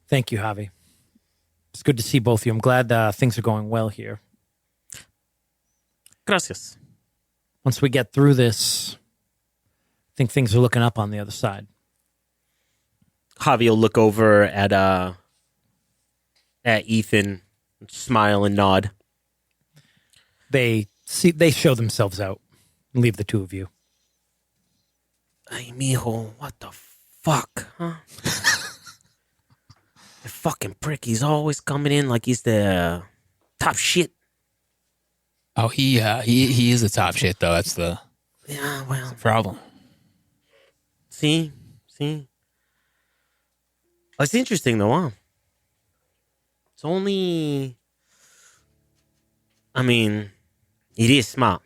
Thank you, Javi. It's good to see both of you. I'm glad things are going well here. Gracias. Once we get through this, I think things are looking up on the other side. Javi will look over at Ethan, smile and nod. They show themselves out and leave the two of you. Ay, mijo, what the fuck, huh? The fucking prick, he's always coming in like he's the top shit. Oh, he is the top shit though. That's the problem. See? Oh, it's interesting though, huh? It's only... I mean, it is smart.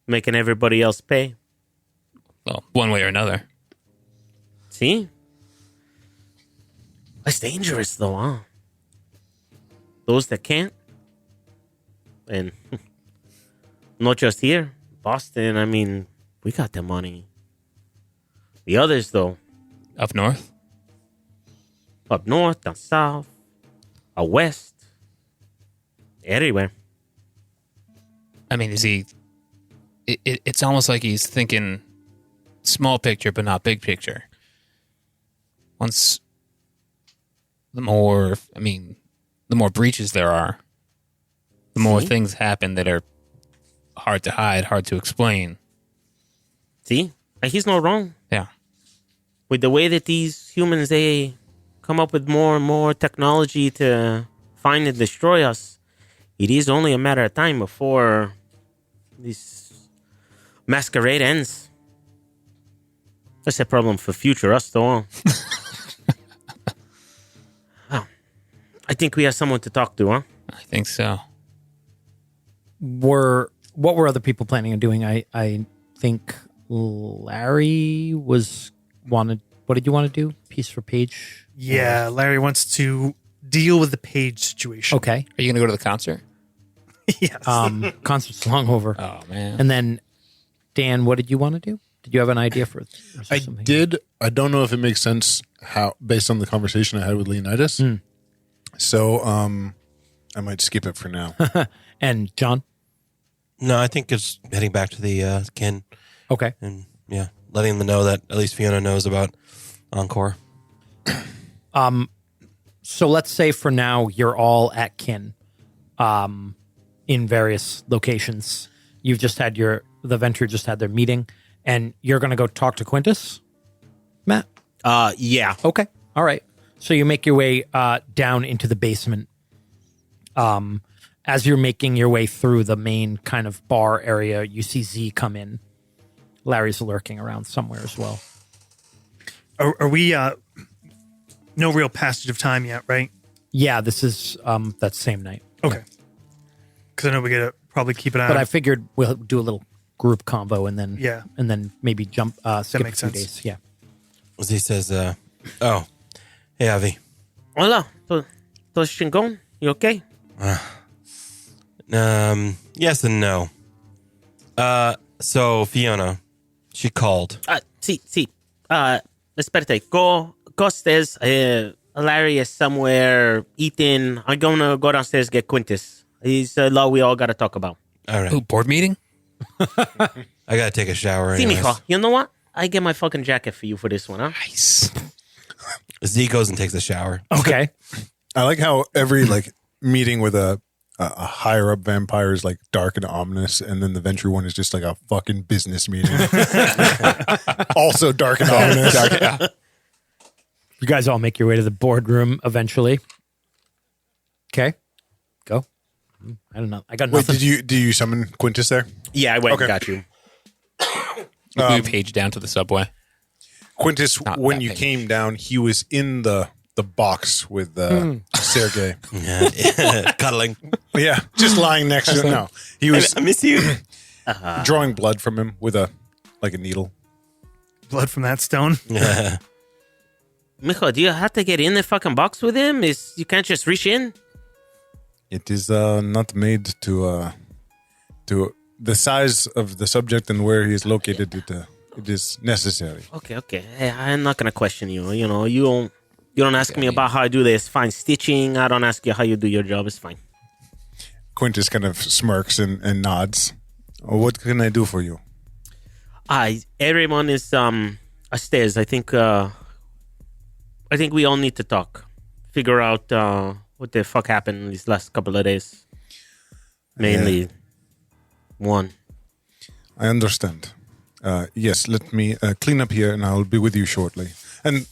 making everybody else pay. Well, one way or another. See? That's dangerous, though, huh? Those that can't. And not just here. Boston, I mean, we got the money. The others, though. Up north? Up north, down south, out west. Everywhere. I mean, is he... It's almost like he's thinking small picture, but not big picture. Once... The more breaches there are, the more things happen that are hard to hide, hard to explain. See? He's not wrong. Yeah. With the way that these humans, they come up with more and more technology to find and destroy us, it is only a matter of time before this masquerade ends. That's a problem for future us, though. Oh, I think we have someone to talk to, huh? I think so. What were other people planning on doing? I think Larry wanted. What did you want to do? Piece for page? Yeah, Larry wants to deal with the page situation. Okay. Are you going to go to the concert? Yes. Concert's long over. Oh, man. And then, Dan, what did you want to do? Did you have an idea for I something? did. I don't know if it makes sense based on the conversation I had with Leonidas. So I might skip it for now. And John? No, I think it's heading back to the kin Okay. and letting them know that at least Fiona knows about Encore. So let's say for now you're all at kin in various locations. You've just had the Venture just had their meeting, and you're going to go talk to Quintus, Matt? Yeah. Okay. All right. So you make your way down into the basement. As you're making your way through the main kind of bar area, you see Z come in. Larry's lurking around somewhere as well. Are we no real passage of time yet, right? Yeah, this is that same night. Okay. Because I know we got to probably keep an eye But on I figured we'll do a little group convo and then maybe jump skip makes a few sense. days. Yeah. As he says, hey, Avi. Hola. Todo chingón? You okay? Yes and no. So Fiona, she called. Sí. Espérate. Go upstairs. Larry is somewhere eating. I'm going to go downstairs get Quintus. He's a law we all got to talk about. All right. Ooh, board meeting? I gotta take a shower See, anyways. mijo, you know what? I get my fucking jacket for you for this one, huh? Nice. Z goes and takes a shower. Okay. I like how every meeting with a higher up vampire is dark and ominous, and then the Venture one is just like a fucking business meeting. Also dark and ominous. You guys all make your way to the boardroom eventually. Okay. Go. I don't know. I got Wait, nothing. did you summon Quintus there? Yeah, I went Okay. and got you. Move Page down to the subway. Quintus, Not when that you page. came down, he was in the box with Sergey. Cuddling. Yeah, just lying next to him. No, he was I miss you. drawing blood from him with a needle. blood from that stone. Mijo, do you have to get in the fucking box with him? You can't just reach in? It is not made to the size of the subject and where he is located. It is necessary. Okay. Hey, I'm not gonna question you. You know, you don't ask me about how I do this. Fine, stitching. I don't ask you how you do your job. It's fine. Quintus kind of smirks and nods. What can I do for you? Everyone is upstairs. I think we all need to talk. Figure out what the fuck happened these last couple of days. Mainly one. I understand. Yes, let me clean up here, and I'll be with you shortly. And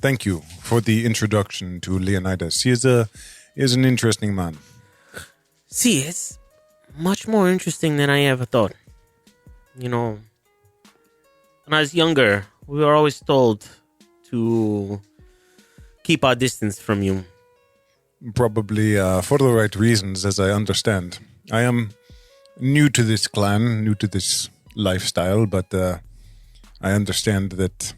thank you for the introduction to Leonidas. He is an interesting man. See, it's much more interesting than I ever thought. You know, when I was younger, we were always told to keep our distance from you. Probably for the right reasons, as I understand. I am new to this clan, new to this lifestyle, but I understand that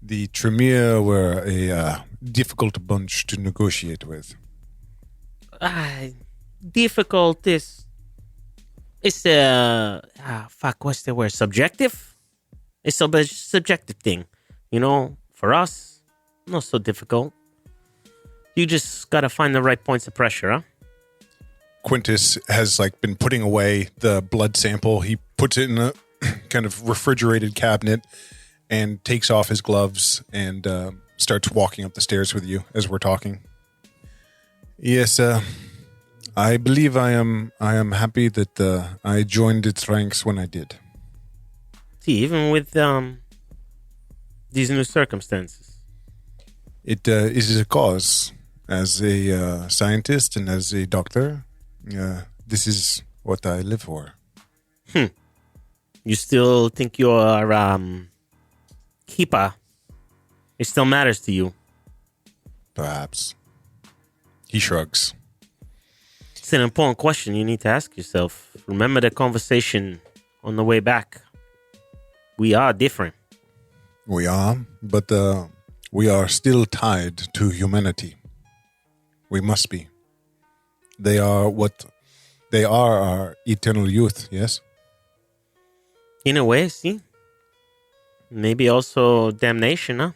the Tremere were a difficult bunch to negotiate with. Difficult is... It's what's the word? Subjective? It's a subjective thing. You know, for us, not so difficult. You just gotta find the right points of pressure, huh? Quintus has been putting away the blood sample. He puts it in a kind of refrigerated cabinet and takes off his gloves and starts walking up the stairs with you as we're talking. Yes, I believe I am happy that I joined its ranks when I did. See, even with these new circumstances. It is a cause. As a scientist and as a doctor, this is what I live for. You still think your keeper, it still matters to you? Perhaps. He shrugs. It's an important question you need to ask yourself. Remember the conversation on the way back. We are different. We are, but we are still tied to humanity. We must be. They are our eternal youth, yes? In a way, see? Maybe also damnation, huh?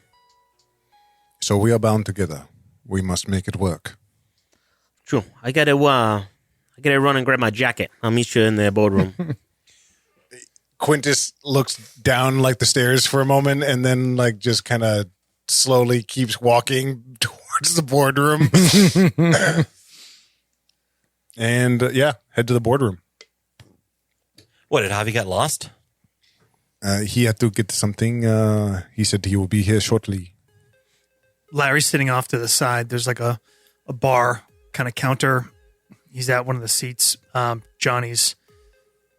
So we are bound together. We must make it work. True. I gotta run and grab my jacket. I'll meet you in the boardroom. Quintus looks down the stairs for a moment and then just kind of slowly keeps walking towards the boardroom. And head to the boardroom. What, did Javi get lost? He had to get something. He said he will be here shortly. Larry's sitting off to the side. There's a bar kind of counter. He's at one of the seats. Johnny's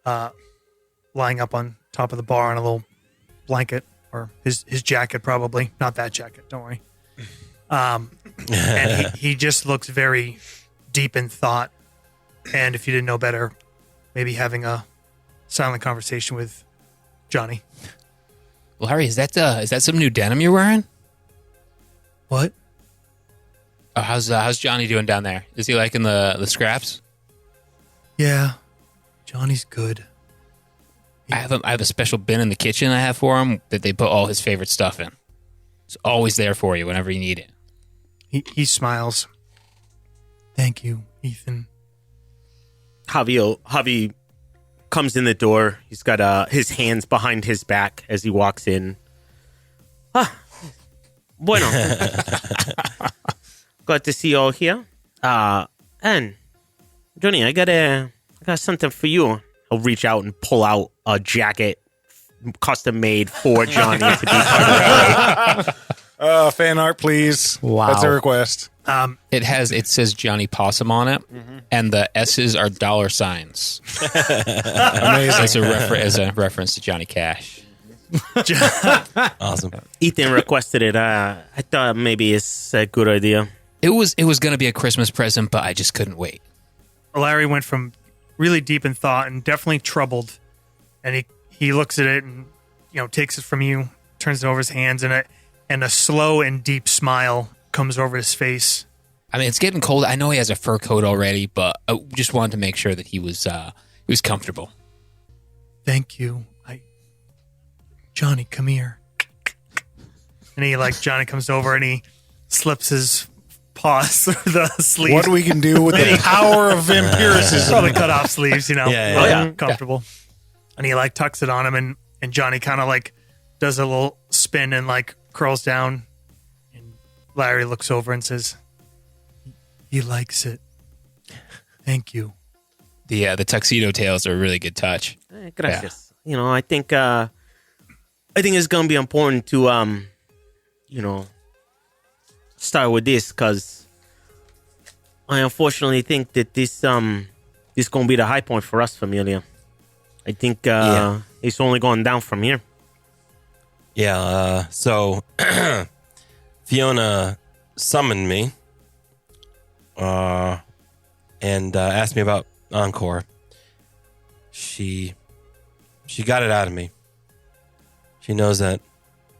lying up on top of the bar on a little blanket, or his jacket probably. Not that jacket, don't worry. And he just looks very deep in thought. And if you didn't know better, maybe having a silent conversation with Johnny. Larry, is that some new denim you're wearing? What? Oh, how's Johnny doing down there? Is he liking the scraps? Yeah, Johnny's good. I have a special bin in the kitchen I have for him that they put all his favorite stuff in. It's always there for you whenever you need it. He smiles. Thank you, Ethan. Javi comes in the door. He's got his hands behind his back as he walks in. Bueno. Glad to see you all here. And Johnny, I got something for you. I'll reach out and pull out a jacket custom made for Johnny to be part of the Fan art, please. Wow. That's a request. It says Johnny Possum on it, and the S's are dollar signs. Amazing. As a reference to Johnny Cash. Awesome. Ethan requested it. I thought maybe it's a good idea. It was going to be a Christmas present, but I just couldn't wait. Larry went from really deep in thought and definitely troubled, and he looks at it and takes it from you, turns it over his hands, and a slow and deep smile comes over his face. I mean, it's getting cold. I know he has a fur coat already, but I just wanted to make sure that he was comfortable. Thank you. Johnny, come here. And Johnny comes over and he slips his paws through the sleeve. What we can do with the power of vampiricism. Probably cut off sleeves, Yeah. comfortable. And he tucks it on him, and Johnny kind of does a little spin and curls down. And Larry looks over and says, he likes it. Thank you. The tuxedo tails are a really good touch. Gracias. I think it's gonna be important to start with this, because I unfortunately think that this gonna be the high point for us, Familia. I think it's only going down from here. Yeah, so Fiona summoned me and asked me about Encore. she got it out of me. She knows that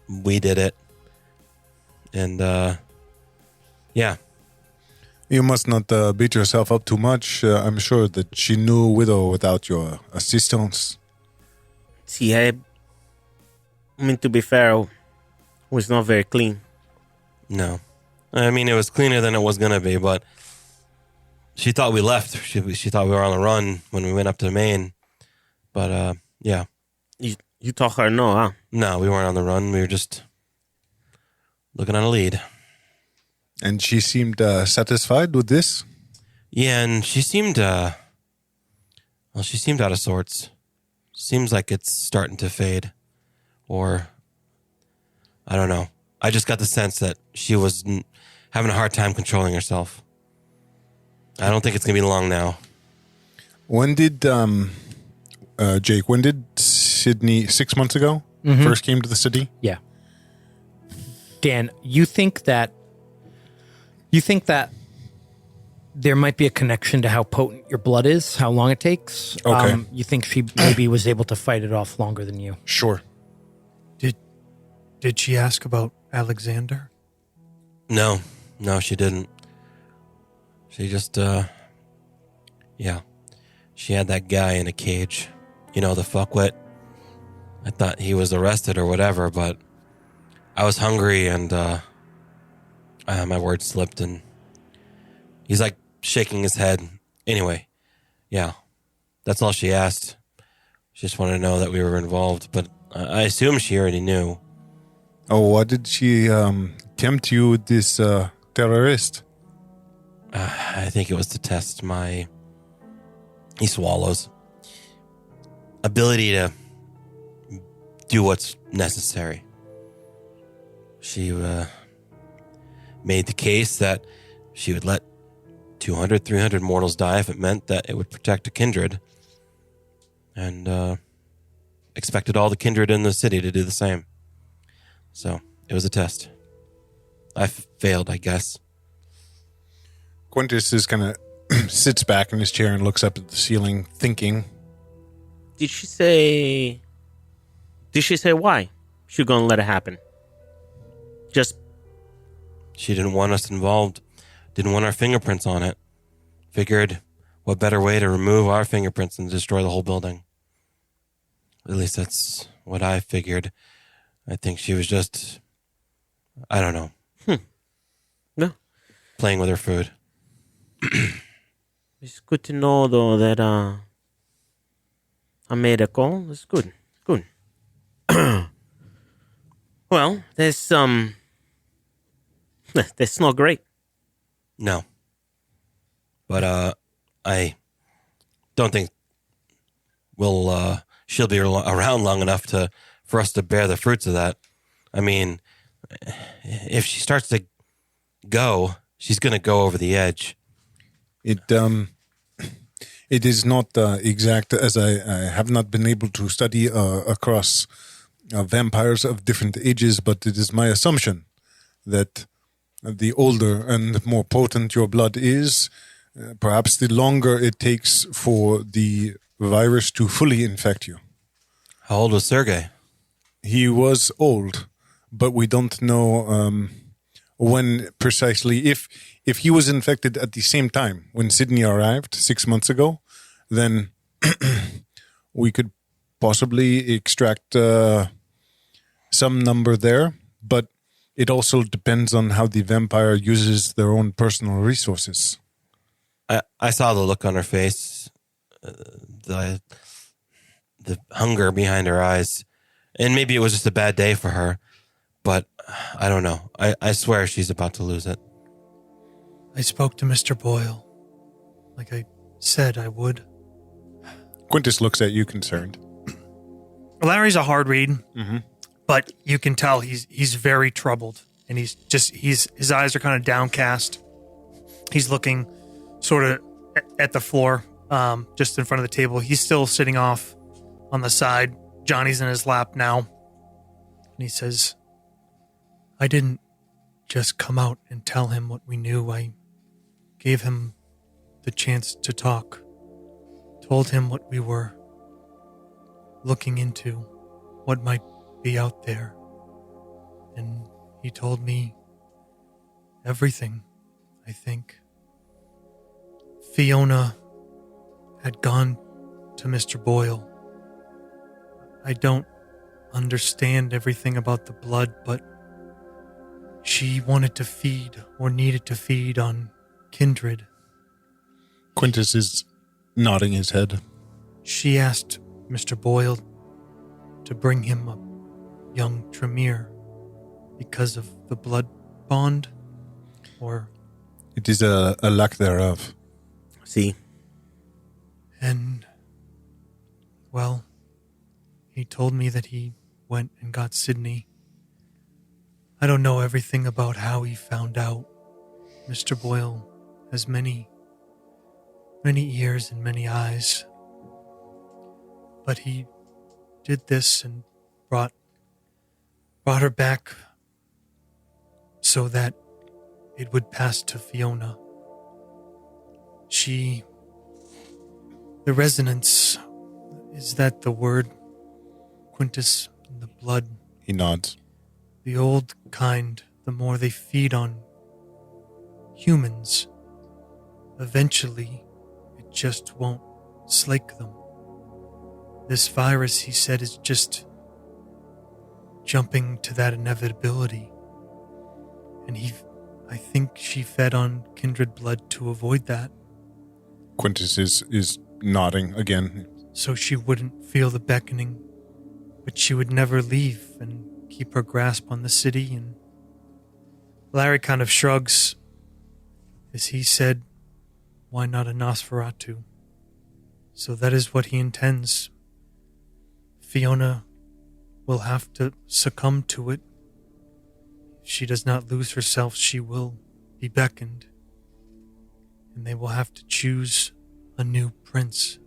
we did it. And, yeah. You must not beat yourself up too much. I'm sure that she knew Widow without your assistance. See, I mean, to be fair, it was not very clean. No. I mean, it was cleaner than it was going to be, but she thought we left. She thought we were on the run when we went up to Maine. But, yeah. You told her no, huh? No, we weren't on the run. We were just looking at a lead. And she seemed satisfied with this? Yeah, and she seemed, she seemed out of sorts. Seems like it's starting to fade. Or, I don't know. I just got the sense that she was having a hard time controlling herself. I don't think it's going to be long now. When did, Jake, when did Sydney, 6 months ago, first came to the city? Yeah. Dan, you think that there might be a connection to how potent your blood is, how long it takes? Okay. You think she maybe was able to fight it off longer than you? Sure. Did she ask about Alexander? No, she didn't. She just, yeah. She had that guy in a cage. You know, the fuckwit. I thought he was arrested or whatever, but I was hungry and, my words slipped and he's like shaking his head. Anyway, yeah, that's all she asked. She just wanted to know that we were involved, but I assume she already knew. Oh, what did she tempt you with this terrorist? I think it was to test he swallows, ability to do what's necessary. She made the case that she would let 200, 300 mortals die if it meant that it would protect a kindred. And expected all the kindred in the city to do the same. So, it was a test. I failed, I guess. Quintus is kind of sits back in his chair and looks up at the ceiling, thinking. Did she say why she gonna let it happen? Just She didn't want us involved. Didn't want our fingerprints on it. Figured, what better way to remove our fingerprints than destroy the whole building? At least that's what I figured. I think she was just, I don't know. no. Playing with her food. It's good to know though that I made a call. It's good. Good. Well, that's not great. No. But I don't think she'll be around long enough for us to bear the fruits of that. I mean, if she starts to go, she's going to go over the edge. It is not exact, as I have not been able to study across vampires of different ages, but it is my assumption that the older and more potent your blood is, perhaps the longer it takes for the virus to fully infect you. How old was Sergei? He was old, but we don't know when precisely. If he was infected at the same time when Sydney arrived 6 months ago, then we could possibly extract some number there. But it also depends on how the vampire uses their own personal resources. I saw the look on her face, the hunger behind her eyes, and maybe it was just a bad day for her, but I don't know. I swear she's about to lose it. I spoke to Mr. Boyle, like I said I would. Quintus looks at you concerned. Larry's a hard read, but you can tell he's very troubled, and his eyes are kind of downcast. He's looking sort of at the floor, just in front of the table. He's still sitting off on the side. Johnny's in his lap now, and he says, "I didn't just come out and tell him what we knew. I gave him the chance to talk, told him what we were looking into what might be out there. And he told me everything, I think. Fiona had gone to Mr. Boyle. I don't understand everything about the blood, but she wanted to feed or needed to feed on kindred. Quintus is nodding his head. She asked Mr. Boyle to bring him a young Tremere because of the blood bond, or... It is a lack thereof. See? And, well, he told me that he went and got Sydney. I don't know everything about how he found out. Mr. Boyle has many ears and many eyes. But he did this and brought her back so that it would pass to Fiona. The resonance, is that the word? Quintus, the blood. He nods. The old kind, the more they feed on humans, eventually it just won't slake them. This virus, he said, is just jumping to that inevitability. And I think she fed on kindred blood to avoid that. Quintus is nodding again. So she wouldn't feel the beckoning, but she would never leave and keep her grasp on the city. And Larry kind of shrugs as he said, why not a Nosferatu? So that is what he intends. Fiona will have to succumb to it. If she does not lose herself, she will be beckoned. And they will have to choose a new prince.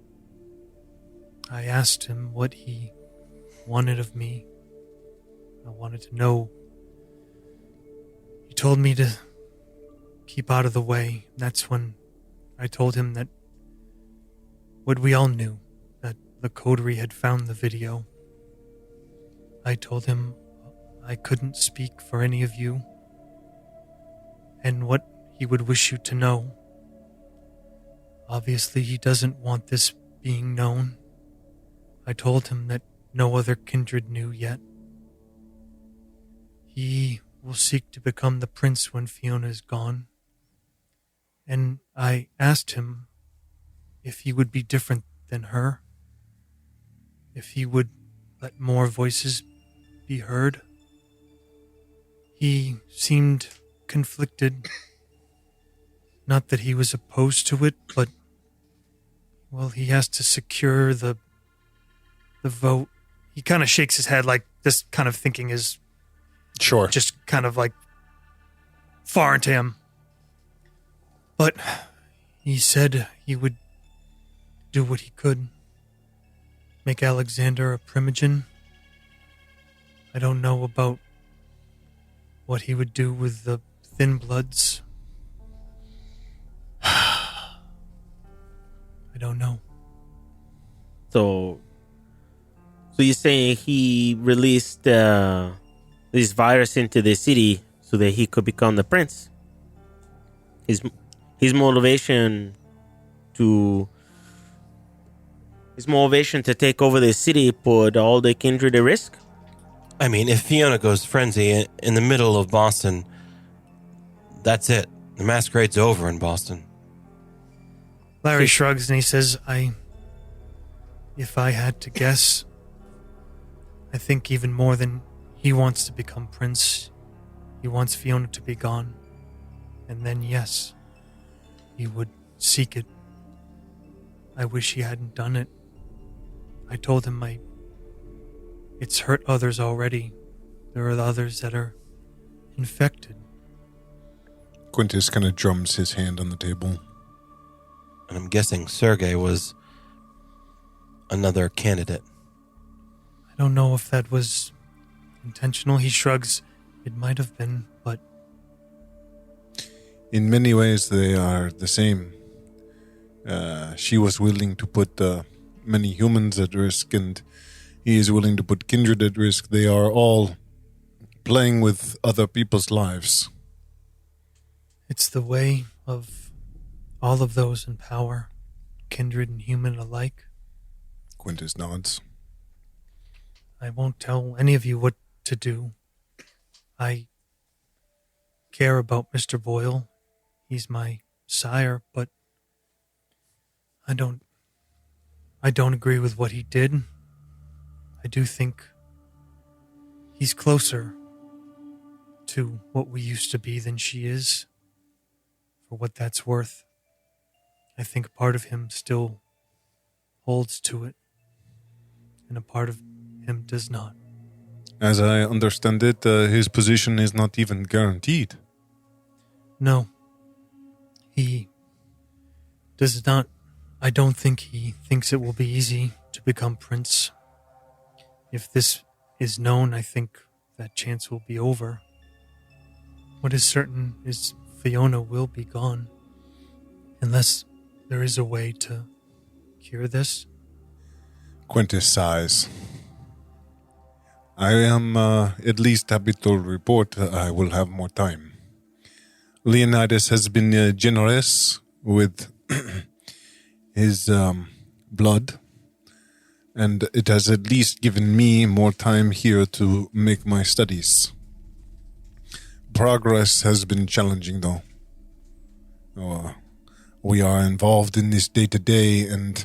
I asked him what he wanted of me. I wanted to know. He told me to keep out of the way. That's when I told him that what we all knew, that the Coterie had found the video. I told him I couldn't speak for any of you, and what he would wish you to know. Obviously, he doesn't want this being known. I told him that no other kindred knew yet. He will seek to become the prince when Fiona is gone. And I asked him if he would be different than her, if he would let more voices be heard. He seemed conflicted. Not that he was opposed to it, but, well, he has to secure the vote. He kind of shakes his head like this kind of thinking is Sure. just kind of like foreign to him. But he said he would do what he could. Make Alexander a primogen. I don't know about what he would do with the thin bloods. I don't know. So you're saying he released this virus into the city so that he could become the prince? His motivation to take over the city put all the kindred at risk? I mean, if Fiona goes frenzy in the middle of Boston, that's it. The masquerade's over in Boston. Larry shrugs and he says, if I had to guess, I think even more than he wants to become prince, he wants Fiona to be gone. And then, yes, he would seek it. I wish he hadn't done it. I told him it's hurt others already. There are others that are infected. Quintus kind of drums his hand on the table. And I'm guessing Sergei was another candidate. I don't know if that was intentional. He shrugs. It might have been, but... In many ways, they are the same. She was willing to put many humans at risk, and he is willing to put kindred at risk. They are all playing with other people's lives. It's the way of all of those in power, kindred and human alike. Quintus nods. I won't tell any of you what to do. I care about Mr. Boyle. He's my sire, but I don't agree with what he did. I do think he's closer to what we used to be than she is. For what that's worth, I think part of him still holds to it, and a part of him does not. As I understand it, his position is not even guaranteed. No. He does not. I don't think he thinks it will be easy to become prince. If this is known, I think that chance will be over. What is certain is Fiona will be gone, unless there is a way to cure this. Quintus sighs. I am at least happy to report I will have more time. Leonidas has been generous with his blood, and it has at least given me more time here to make my studies. Progress has been challenging, though. We are involved in this day-to-day, and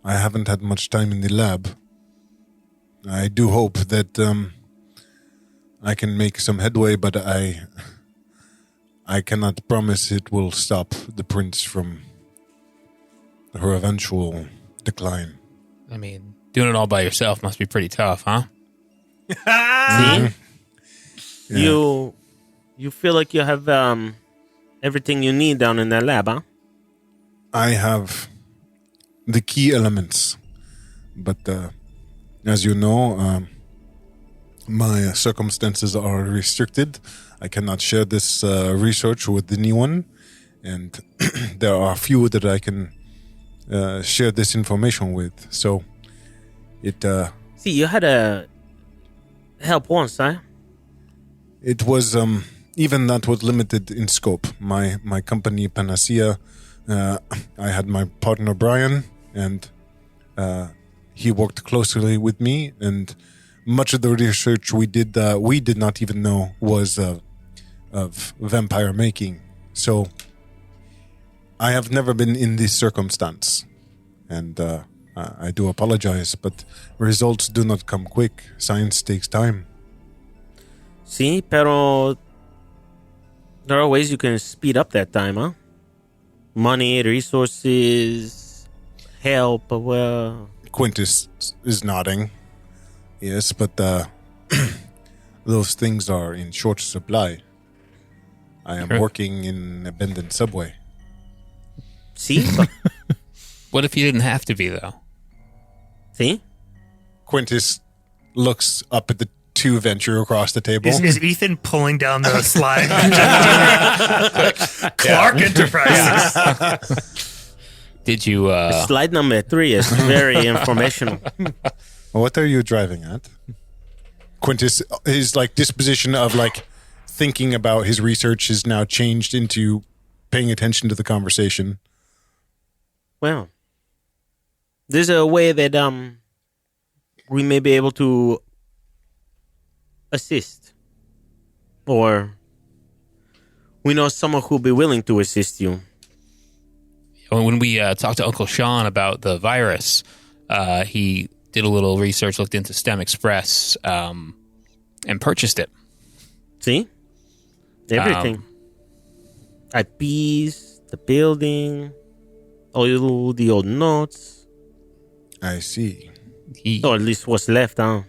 I haven't had much time in the lab. I do hope that I can make some headway, but I cannot promise it will stop the prince from her eventual decline. I mean, doing it all by yourself must be pretty tough, huh? See? Yeah. You feel like you have everything you need down in that lab, huh? I have the key elements, but as you know, my circumstances are restricted. I cannot share this research with anyone, and there are few that I can share this information with. So it See, you had a help once, huh? it was even that was limited in scope. My company Panacea, I had my partner Brian, and he worked closely with me, and much of the research we did not even know was of vampire making. So I have never been in this circumstance, and I do apologize, but results do not come quick. Science takes time. See, pero there are ways you can speed up that time, huh? Money, resources, help, well... Quintus is nodding. Yes, but those things are in short supply. I am working in an abandoned subway. See? What if you didn't have to be, though? See? Quintus looks up at the two venture across the table. Is Ethan pulling down the slide? Clark Enterprises. Did you... Slide number 3 is very informational. What are you driving at? Quintus, his disposition of thinking about his research is now changed into paying attention to the conversation. Well, there's a way that we may be able to assist, or we know someone who'll be willing to assist you. When we talked to Uncle Sean about the virus, he did a little research, looked into STEM Express, and purchased it. See? Everything. IPs, the building, all the old notes. I see. Or at least what's left, huh?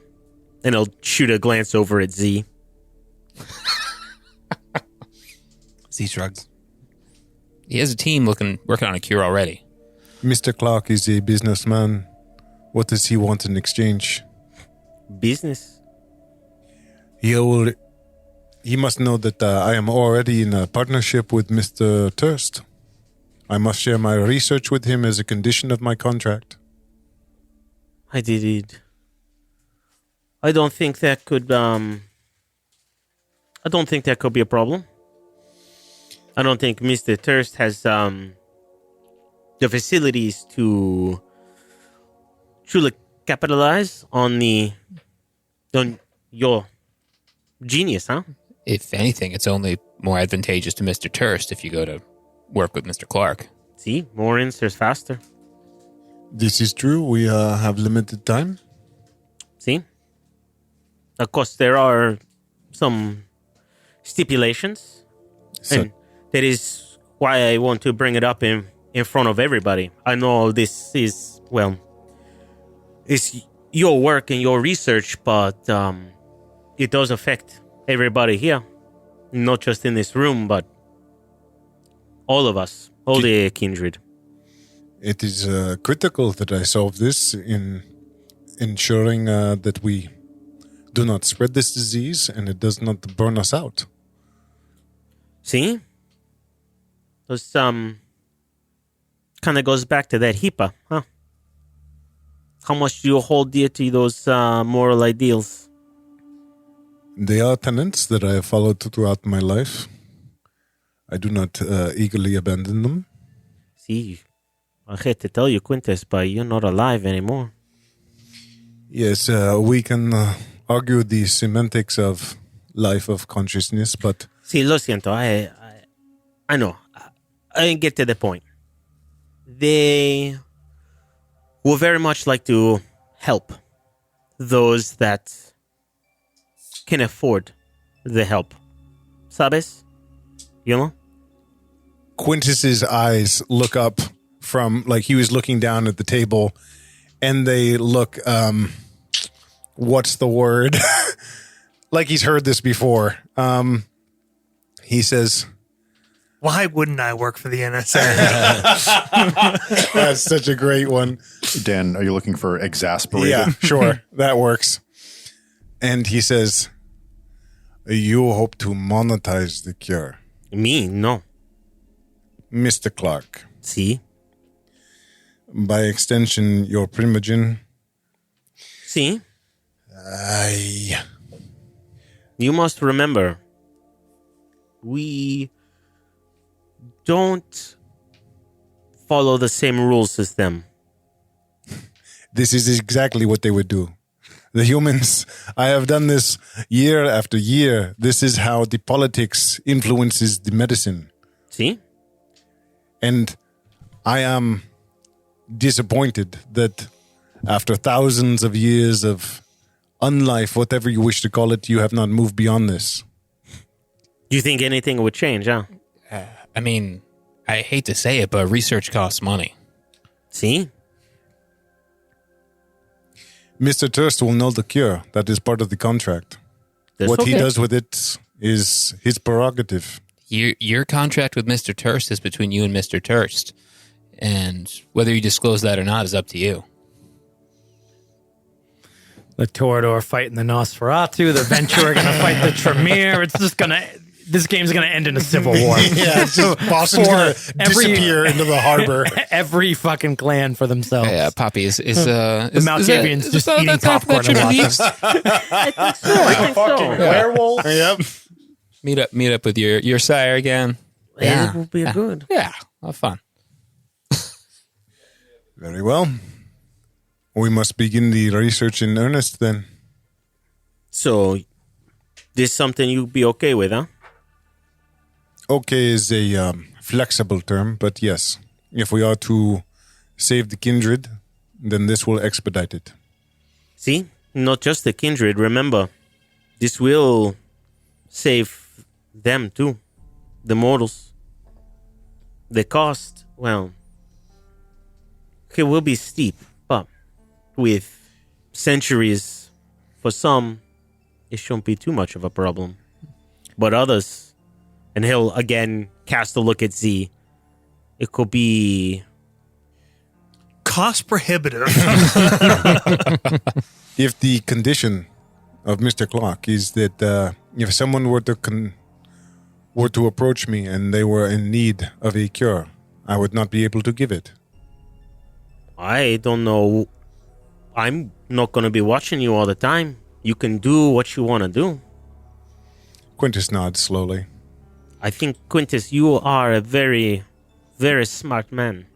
And he'll shoot a glance over at Z. Z shrugs. He has a team working on a cure already. Mr. Clark is a businessman. What does he want in exchange? Business. He must know that I am already in a partnership with Mr. Turst. I must share my research with him as a condition of my contract. I did I don't think that could be a problem. I don't think Mr. Thirst has the facilities to truly capitalize on your genius, huh? If anything, it's only more advantageous to Mr. Turst if you go to work with Mr. Clark. See, more answers faster. This is true. We have limited time. See? Of course, there are some stipulations. So, And that is why I want to bring it up in front of everybody. I know this is, well, it's your work and your research, but it does affect everybody here. Not just in this room, but all of us, all the kindred. it is critical that I solve this in ensuring that we do not spread this disease and it does not burn us out. See? Those, kind of goes back to that HIPAA, huh? How much do you hold dear to those moral ideals? They are tenets that I have followed throughout my life. I do not eagerly abandon them. See, I hate to tell you, Quintus, but you're not alive anymore. Yes, we can argue the semantics of life of consciousness, but See, lo siento, I know. I didn't get to the point. They would very much like to help those that can afford the help. ¿Sabes? You know? Quintus's eyes look up from, like he was looking down at the table, and they look, what's the word? Like he's heard this before. He says, Why wouldn't I work for the NSA? that's such a great one. Dan, are you looking for exasperated? Yeah, sure. That works. And he says, you hope to monetize the cure. Me? No. Mr. Clark. See? By extension, your primogen. See? I... You must remember, we don't follow the same rules as them. This is exactly what they would do. The humans, I have done this year after year. This is how the politics influences the medicine. See? And I am disappointed that after thousands of years of unlife, whatever you wish to call it, you have not moved beyond this. Do you think anything would change, huh? I mean, I hate to say it, but research costs money. See? Mr. Turst will know the cure. That is part of the contract. That's What he okay. does with it is his prerogative. Your contract with Mr. Turst is between you and Mr. Turst. And whether you disclose that or not is up to you. The Torador fighting the Nosferatu. The Venture are going to fight the Tremere. It's just going to... This game's going to end in a civil war. Yeah, it's just Boston's going to disappear into the harbor. Every fucking clan for themselves. Yeah, Poppy is The Malkavians just eating popcorn and watching. I think so. Werewolf? Yep. Meet up with your sire again. Yeah, it will be good. Yeah, have fun. Very well. We must begin the research in earnest then. So, this is something you'd be okay with, huh? Okay is a flexible term, but yes. If we are to save the kindred, then this will expedite it. See? Not just the kindred. Remember, this will save them too. The mortals. The cost, well, it will be steep, but with centuries, for some, it shouldn't be too much of a problem. But others, and he'll again cast a look at Z, it could be... Cost prohibitive. If the condition of Mr. Clark is that if someone were to approach me and they were in need of a cure, I would not be able to give it. I don't know. I'm not going to be watching you all the time. you can do what you want to do. Quintus nods slowly. I think, Quintus, you are a very, very smart man.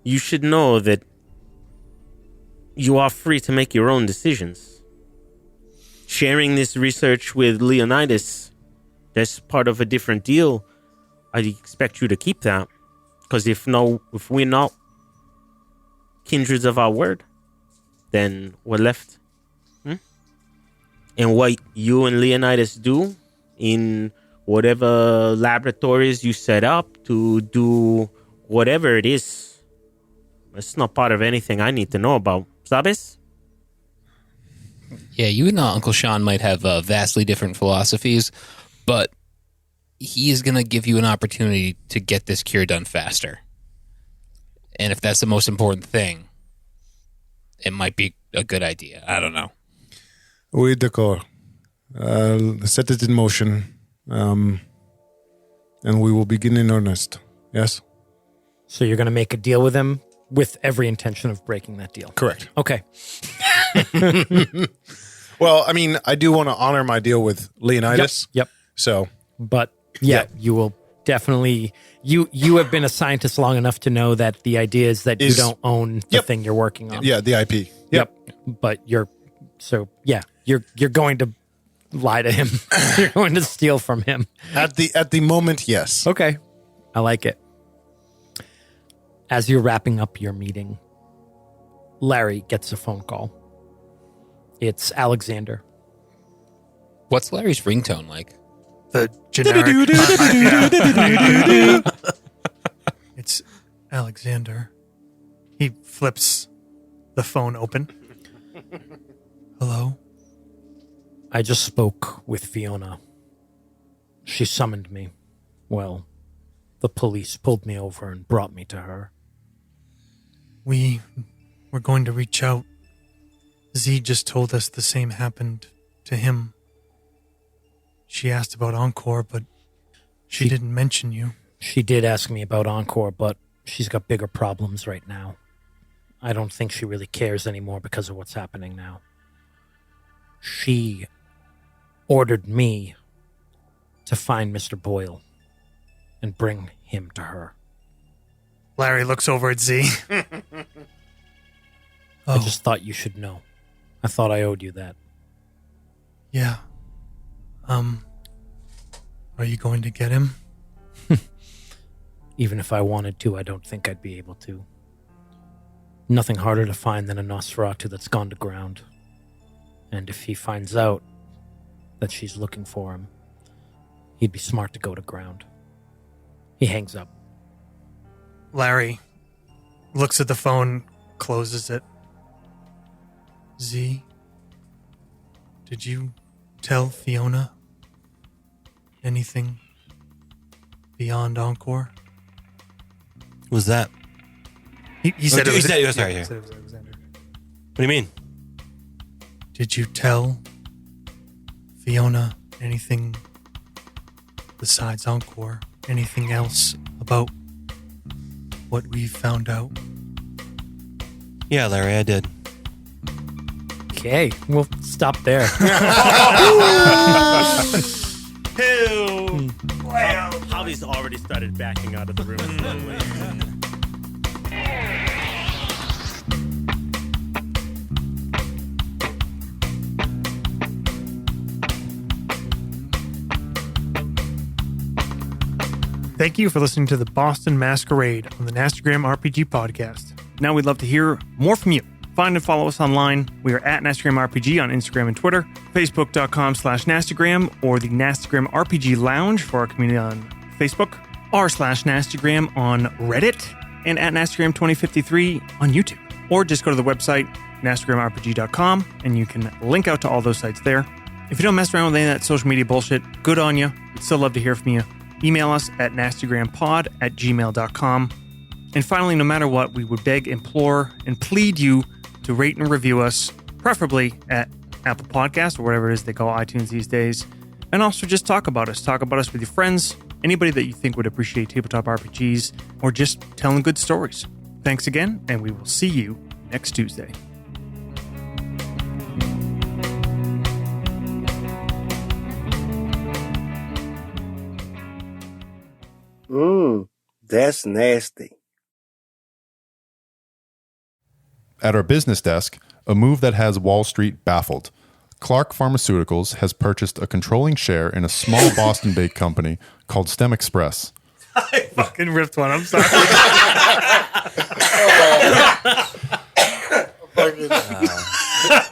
You should know that you are free to make your own decisions. Sharing this research with Leonidas, that's part of a different deal. I expect you to keep that. Because if we're not kindreds of our word, then we're left. And what you and Leonidas do in whatever laboratories you set up to do whatever it is, it's not part of anything I need to know about. Sabes? Yeah, you and Uncle Sean might have vastly different philosophies, but he is going to give you an opportunity to get this cure done faster. And if that's the most important thing, it might be a good idea. I don't know. Oui, d'accord. Set it in motion, and we will begin in earnest. Yes? So you're going to make a deal with him with every intention of breaking that deal. Correct. Okay. Well, I mean, I do want to honor my deal with Leonidas. Yep. So, But yeah, you will definitely. You have been a scientist long enough to know that the idea is that you don't own the thing you're working on. yeah, the IP. Yep. But you're going to lie to him. You're going to steal from him. At the moment, yes. Okay. I like it. As you're wrapping up your meeting, Larry gets a phone call. It's Alexander. What's Larry's ringtone like? The generic. It's Alexander. He flips the phone open. Hello? I just spoke with Fiona. She summoned me. Well, the police pulled me over and brought me to her. We were going to reach out. Z just told us the same happened to him. She asked about Encore, but she didn't mention you. She did ask me about Encore, but she's got bigger problems right now. I don't think she really cares anymore because of what's happening now. She ordered me to find Mr. Boyle and bring him to her. Larry looks over at Z. I just thought you should know. I thought I owed you that. Yeah. Are you going to get him? Even if I wanted to, I don't think I'd be able to. Nothing harder to find than a Nosferatu that's gone to ground. And if he finds out that she's looking for him, he'd be smart to go to ground. He hangs up. Larry looks at the phone, closes it. Z, did you tell Fiona anything beyond Encore? Who's that? He said it was Sorry. he said it was Alexander. What do you mean? Did you tell Fiona anything besides Encore? Anything else about what we found out? Yeah, Larry, I did. Okay, we'll stop there. Holly's already started backing out of the room slowly. Thank you for listening to the Boston Masquerade on the Nastagram RPG podcast. Now we'd love to hear more from you. Find and follow us online. We are at Nastagram RPG on Instagram and Twitter, Facebook.com/Nastagram, or the Nastagram RPG Lounge for our community on Facebook, r/Nastagram on Reddit, and at Nastagram 2053 on YouTube. Or just go to the website, NastagramRPG.com, and you can link out to all those sites there. If you don't mess around with any of that social media bullshit, good on you. We'd still love to hear from you. Email us at nastagrampod@gmail.com. And finally, no matter what, we would beg, implore, and plead you to rate and review us, preferably at Apple Podcasts or whatever it is they call iTunes these days. And also just talk about us. Talk about us with your friends, anybody that you think would appreciate tabletop RPGs, or just telling good stories. Thanks again, and we will see you next Tuesday. That's nasty. At our business desk, a move that has Wall Street baffled. Clark Pharmaceuticals has purchased a controlling share in a small Boston-based company called STEM Express. I fucking ripped one. I'm sorry.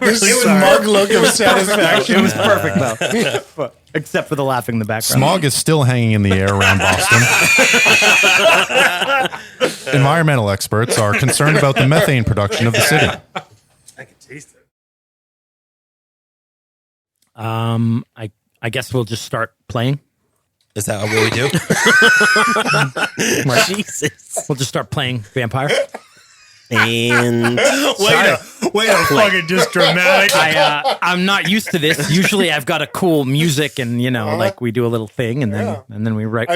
This smug look of satisfaction. It was perfect, though. Except for the laughing in the background. Smog is still hanging in the air around Boston. Environmental experts are concerned about the methane production of the city. I can taste it. I guess we'll just start playing. Is that what we do? Jesus. We'll just start playing Vampire. And Wait a fucking just dramatic. I'm not used to this. Usually I've got a cool music and, like we do a little thing and then we roll right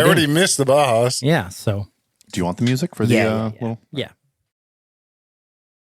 I already in. missed the Bajas. Yeah, so. Do you want the music for the little? Yeah.